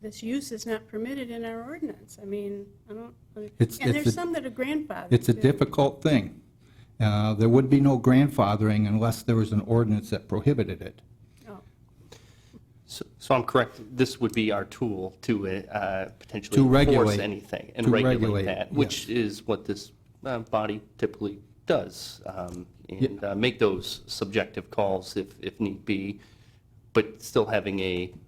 this use is not permitted in our ordinance. I mean, and there's some that are grandfathered. It's a too. difficult thing. There would be no grandfathering unless there was an ordinance that prohibited it. Oh. So I'm correct, this would be our tool to potentially To enforce regulate. anything and To regulate regulate, that, yes. which is what this body typically does, and make those subjective calls if need be, but still having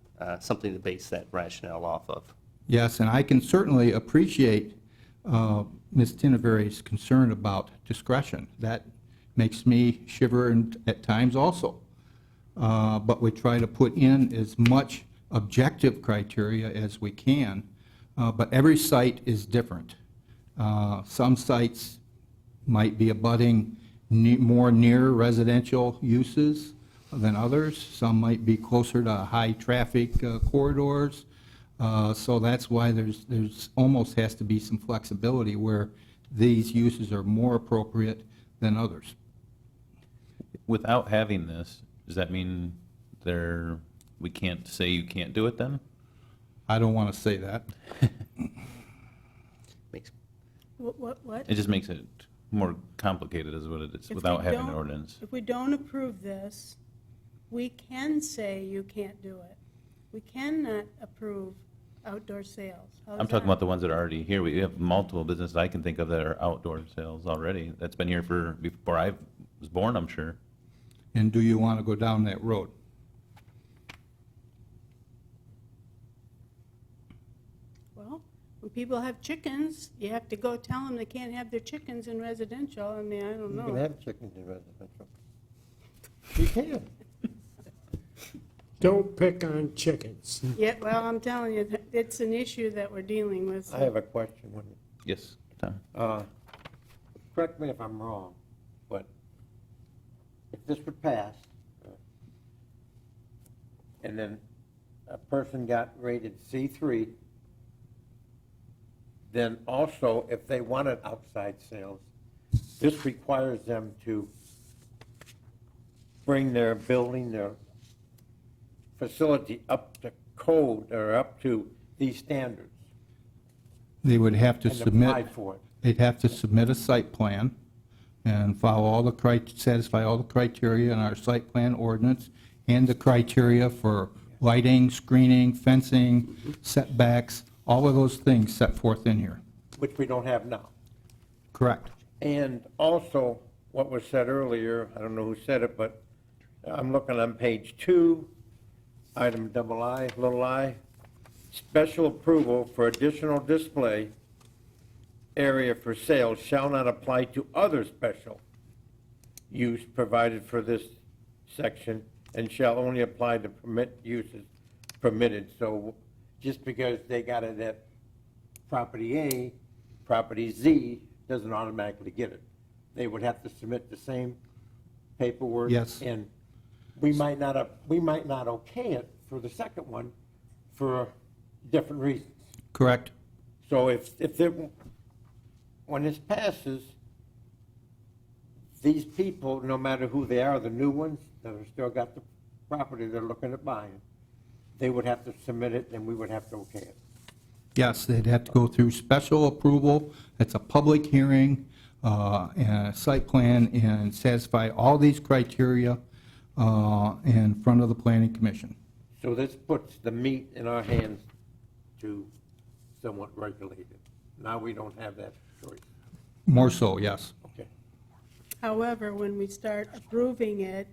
something to base that rationale off of. Yes, and I can certainly appreciate Ms. Tinaveri's concern about discretion. That makes me shiver at times also. But we try to put in as much objective criteria as we can, but every site is different. Some sites might be abutting more near residential uses than others. Some might be closer to high-traffic corridors. So that's why there's almost has to be some flexibility where these uses are more appropriate than others. Without having this, does that mean we can't say you can't do it then? I don't want to say that. Makes What? It just makes it more complicated is what it is, If without we having an don't- ordinance. If we don't approve this, we can say you can't do it. We cannot approve outdoor sales. How's I'm talking that? about the ones that are already here. We have multiple businesses I can think of that are outdoor sales already. That's been here before I was born, I'm sure. And do you want to go down that road? Well, when people have chickens, you have to go tell them they can't have their chickens in residential. I mean, I don't You can know. have chickens in residential. You can. Don't pick on chickens. Yeah, well, I'm telling you, it's an issue that we're dealing with. I have a question. Yes, Tom? Correct me if I'm wrong, but if this would pass, and then a person got rated C3, then also, if they wanted outside sales, this requires them to bring their building, their facility up to code, or up to these standards, They would have to and submit. apply for it. They'd have to submit a site plan and follow all the satisfy all the criteria in our site plan ordinance and the criteria for lighting, screening, fencing, setbacks, all of those things set forth in here. Which we don't have now. Correct. And also, what was said earlier, I don't know who said it, but I'm looking on page 2, item I, special approval for additional display area for sale shall not apply to other special use provided for this section and shall only apply to permit uses permitted. So just because they got it at property A, property Z doesn't automatically get it. They would have to submit the same paperwork. Yes. And we might not okay it for the second one for different reasons. Correct. So when this passes, these people, no matter who they are, the new ones that have still got the property they're looking at buying, they would have to submit it and we would have to okay it. Yes, they'd have to go through special approval. It's a public hearing and a site plan and satisfy all these criteria in front of the planning commission. So this puts the meat in our hands to somewhat regulate it. Now we don't have that choice. More so, yes. Okay. However, when we start approving it,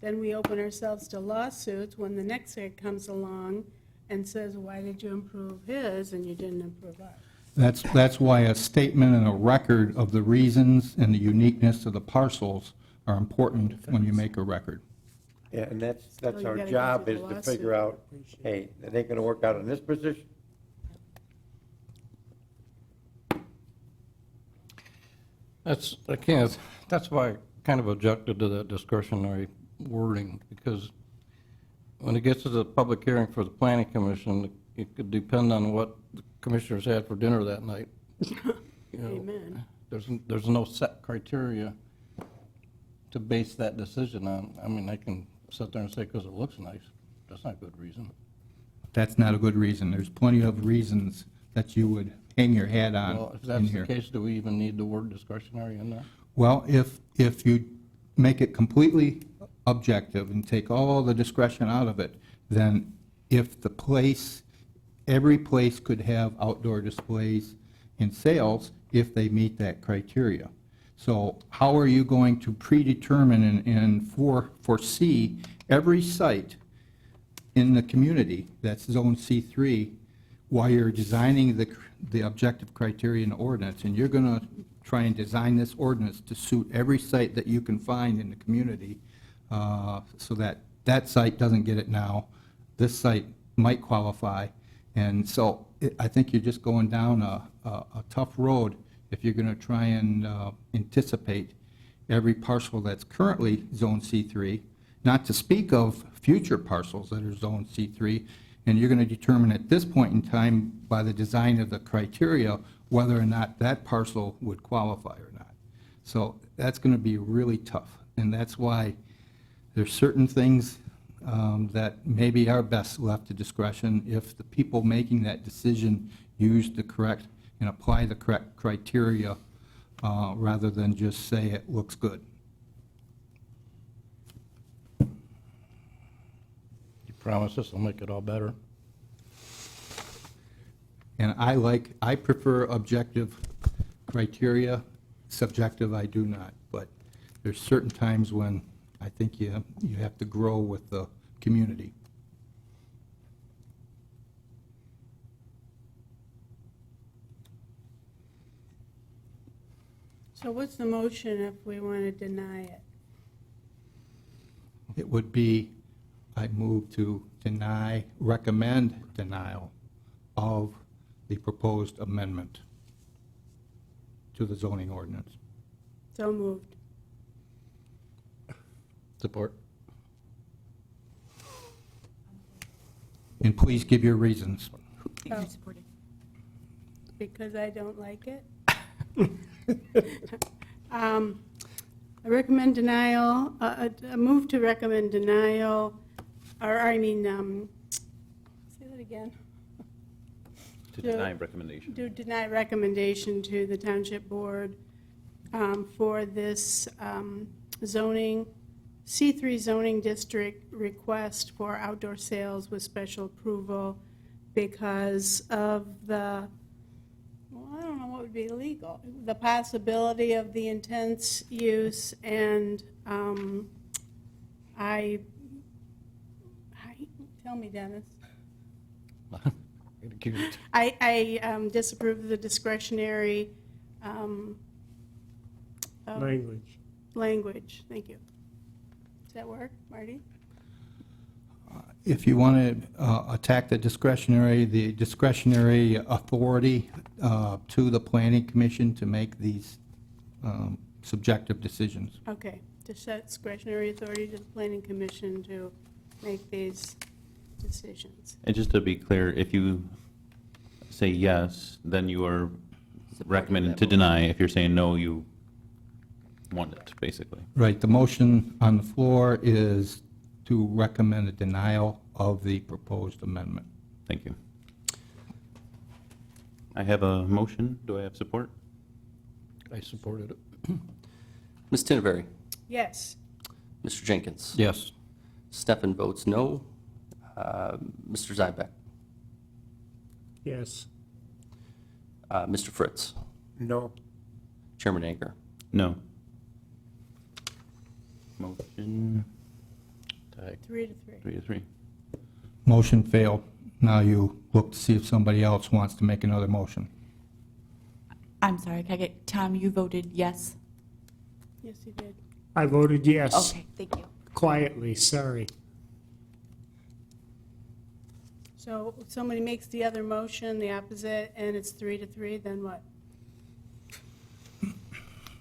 then we open ourselves to lawsuits when the next guy comes along and says, why did you improve his and you didn't improve ours? That's why a statement and a record of the reasons and the uniqueness of the parcels are important when you make a record. Yeah, and that's you our gotta go job, through is the to lawsuit. figure out, hey, that ain't gonna work out in this position. That's why I kind of objected to that discretionary wording, because when it gets to the public hearing for the planning commission, it could depend on what the commissioners had for dinner that night. You know, Amen. There's no set criteria to base that decision on. I mean, I can sit there and say because it looks nice. That's not a good reason. That's not a good reason. There's plenty of reasons that you would hang your hat Well, on if in that's the here. case, do we even need the word discretionary in there? Well, if you make it completely objective and take all the discretion out of it, then if the place, every place could have outdoor displays and sales if they meet that criteria. So how are you going to predetermine and foresee every site in the community that's Zone C3 while you're designing the objective criteria in the ordinance? And you're going to try and design this ordinance to suit every site that you can find in the community so that that site doesn't get it now, this site might qualify. And so I think you're just going down a tough road if you're going to try and anticipate every parcel that's currently Zone C3, not to speak of future parcels that are Zone C3, and you're going to determine at this point in time by the design of the criteria whether or not that parcel would qualify or not. So that's going to be really tough, and that's why there's certain things that maybe are best left to discretion if the people making that decision use the correct and apply the correct criteria rather than just say it looks good. You promise this will make it all better? And I prefer objective criteria, subjective I do not, but there's certain times when I think you have to grow with the community. So what's the motion if we want to deny it? It would be, I move to recommend denial of the proposed amendment to the zoning ordinance. So moved. Support. And please give your reasons. Who you supporting? Because I don't like it. I recommend denial, a move to recommend denial, or say that again. To deny recommendation. To deny recommendation to the Township Board for this zoning, C3 zoning district request for outdoor sales with special approval because of the, well, I don't know what would be illegal, the possibility of the intense use, and tell me, Dennis. I disapprove of the discretionary language. Thank you. Does that work, Marty? If you want to attack the discretionary authority to the planning commission to make these subjective decisions. Okay, to set discretionary authority to the planning commission to make these decisions. And just to be clear, if you say yes, then you are recommending to deny. If you're saying no, you want it, basically. Right, the motion on the floor is to recommend a denial of the proposed amendment. Thank you. I have a motion. Do I have support? I supported it. Ms. Tinneberry? Yes. Mr. Jenkins? Yes. Stefan votes no. Mr. Zybeck? Yes. Mr. Fritz? No. Chairman Anker? No. Motion Tied. 3 to 3. 3-3. Motion failed. Now you look to see if somebody else wants to make another motion. I'm sorry, can I get, Tom, you voted yes? Yes, you did. I voted yes. Okay, thank you. Quietly, sorry. So if somebody makes the other motion, the opposite, and it's 3 to 3, then what?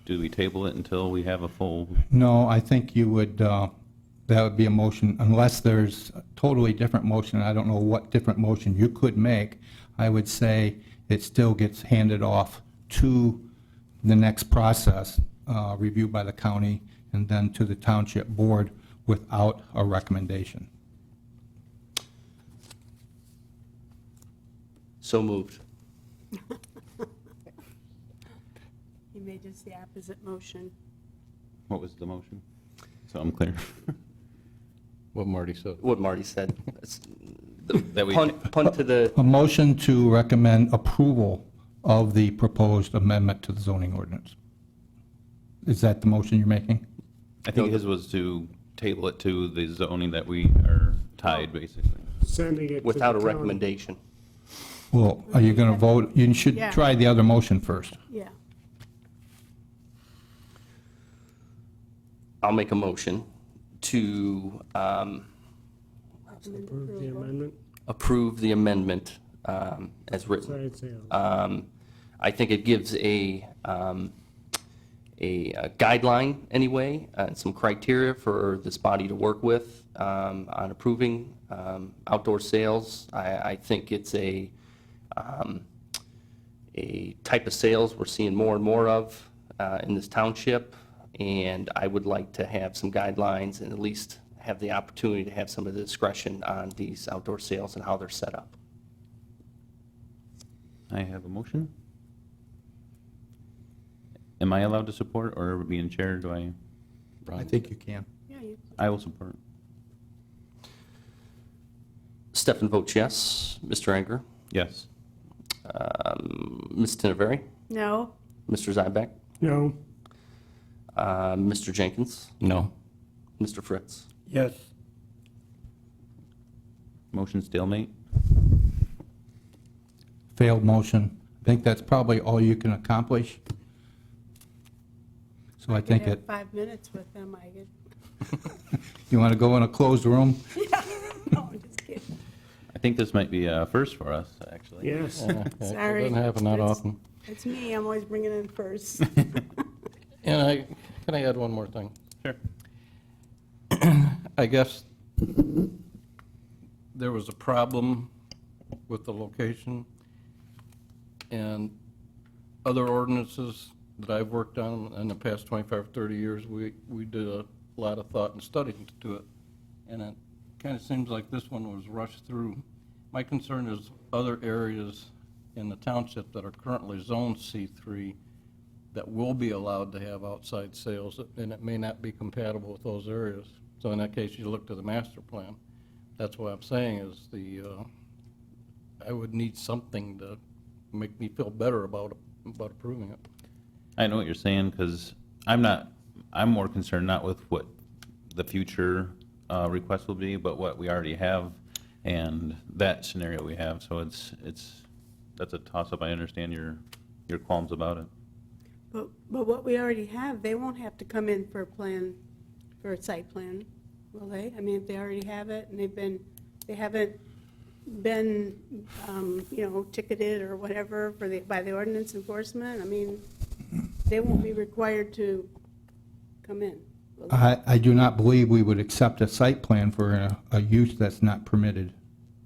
Do we table it until we have a full? No, I think you would, that would be a motion, unless there's a totally different motion. I don't know what different motion you could make. I would say it still gets handed off to the next process, reviewed by the county, and then to the township board without a recommendation. So moved. He made just the opposite motion. What was the motion? So I'm clear. What Marty said. What Marty said. That's That we- punt to the, A motion to recommend approval of the proposed amendment to the zoning ordinance. Is that the motion you're making? I think his was to table it to the zoning that we are tied, basically. Sending it to the without a county. recommendation. Well, are you going to vote? You should Yeah. try the other motion first. Yeah. I'll make a motion to Approve the amendment. approve the amendment as written. Outside sales. I think it gives a guideline anyway, and some criteria for this body to work with on approving outdoor sales. I think it's a type of sales we're seeing more and more of in this township, and I would like to have some guidelines and at least have the opportunity to have some of the discretion on these outdoor sales and how they're set up. I have a motion. Am I allowed to support, or being chair, do I? I think you can. Yeah, you, I will support. Stefan votes yes. Mr. Anger? Yes. Ms. Tinneberry? no, Mr. Zybeck? No, Mr. Jenkins? No. Mr. Fritz? Yes. Motion stalemate. Failed motion. I think that's probably all you can accomplish. So I could think have it, 5 minutes with them, I could. you want to go in a closed room? No, I'm just kidding. I think this might be a first for us, actually. yes. It Sorry. doesn't happen that It's- often. It's me, I'm always bringing it in first. And can I add one more thing? Sure. I guess there was a problem with the location, and other ordinances that I've worked on in the past 25, 30 years, we did a lot of thought and study into it, and it kind of seems like this one was rushed through. My concern is other areas in the township that are currently zoned C3 that will be allowed to have outside sales, and it may not be compatible with those areas. So in that case, you look to the master plan. That's what I'm saying is I would need something to make me feel better about approving it. I know what you're saying, because I'm more concerned not with what the future request will be, but what we already have and that scenario we have. So that's a toss-up. I understand your qualms about it. But what we already have, they won't have to come in for a site plan, will they? I mean, if they already have it and they haven't been, ticketed or whatever by the ordinance enforcement, I mean, they won't be required to come in, will they? I do not believe we would accept a site plan for a use that's not permitted,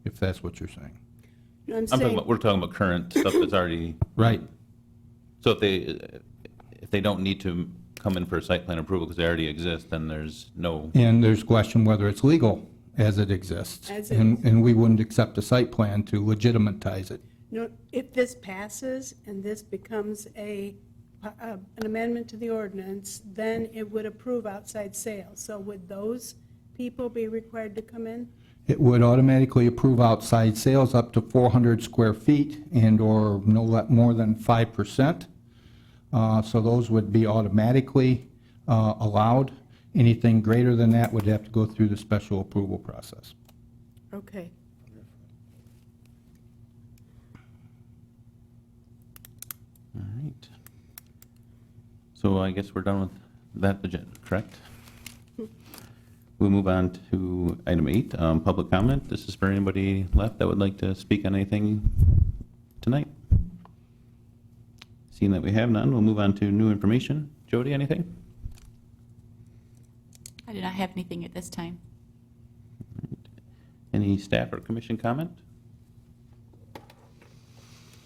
if that's what you're saying. I'm saying, We're talking about current stuff that's already. Right. So if they don't need to come in for a site plan approval because they already exist, then there's no. And there's question whether it's legal as it exists. As it And we wouldn't accept a site plan to legitimatize it. if this passes and this becomes an amendment to the ordinance, then it would approve outside sales. So would those people be required to come in? It would automatically approve outside sales up to 400 square feet and/or no more than 5%. So those would be automatically allowed. Anything greater than that would have to go through the special approval process. Okay. All right. So I guess we're done with that agenda, correct? We'll move on to item 8, public comment. This is for anybody left that would like to speak on anything tonight. Seeing that we have none, we'll move on to new information. Jody, anything? I do not have anything at this time. Any staff or commission comment?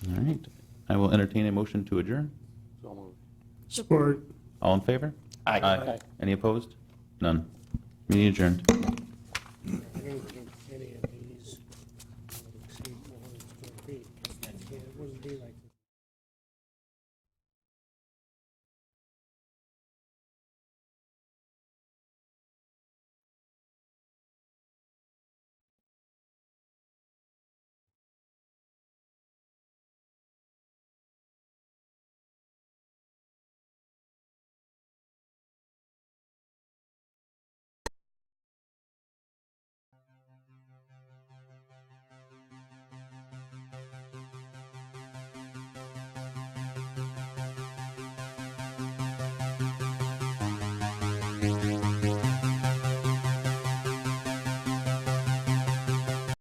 All right. I will entertain a motion to adjourn. Support. All in favor? Aye. Any opposed? None. Meeting adjourned.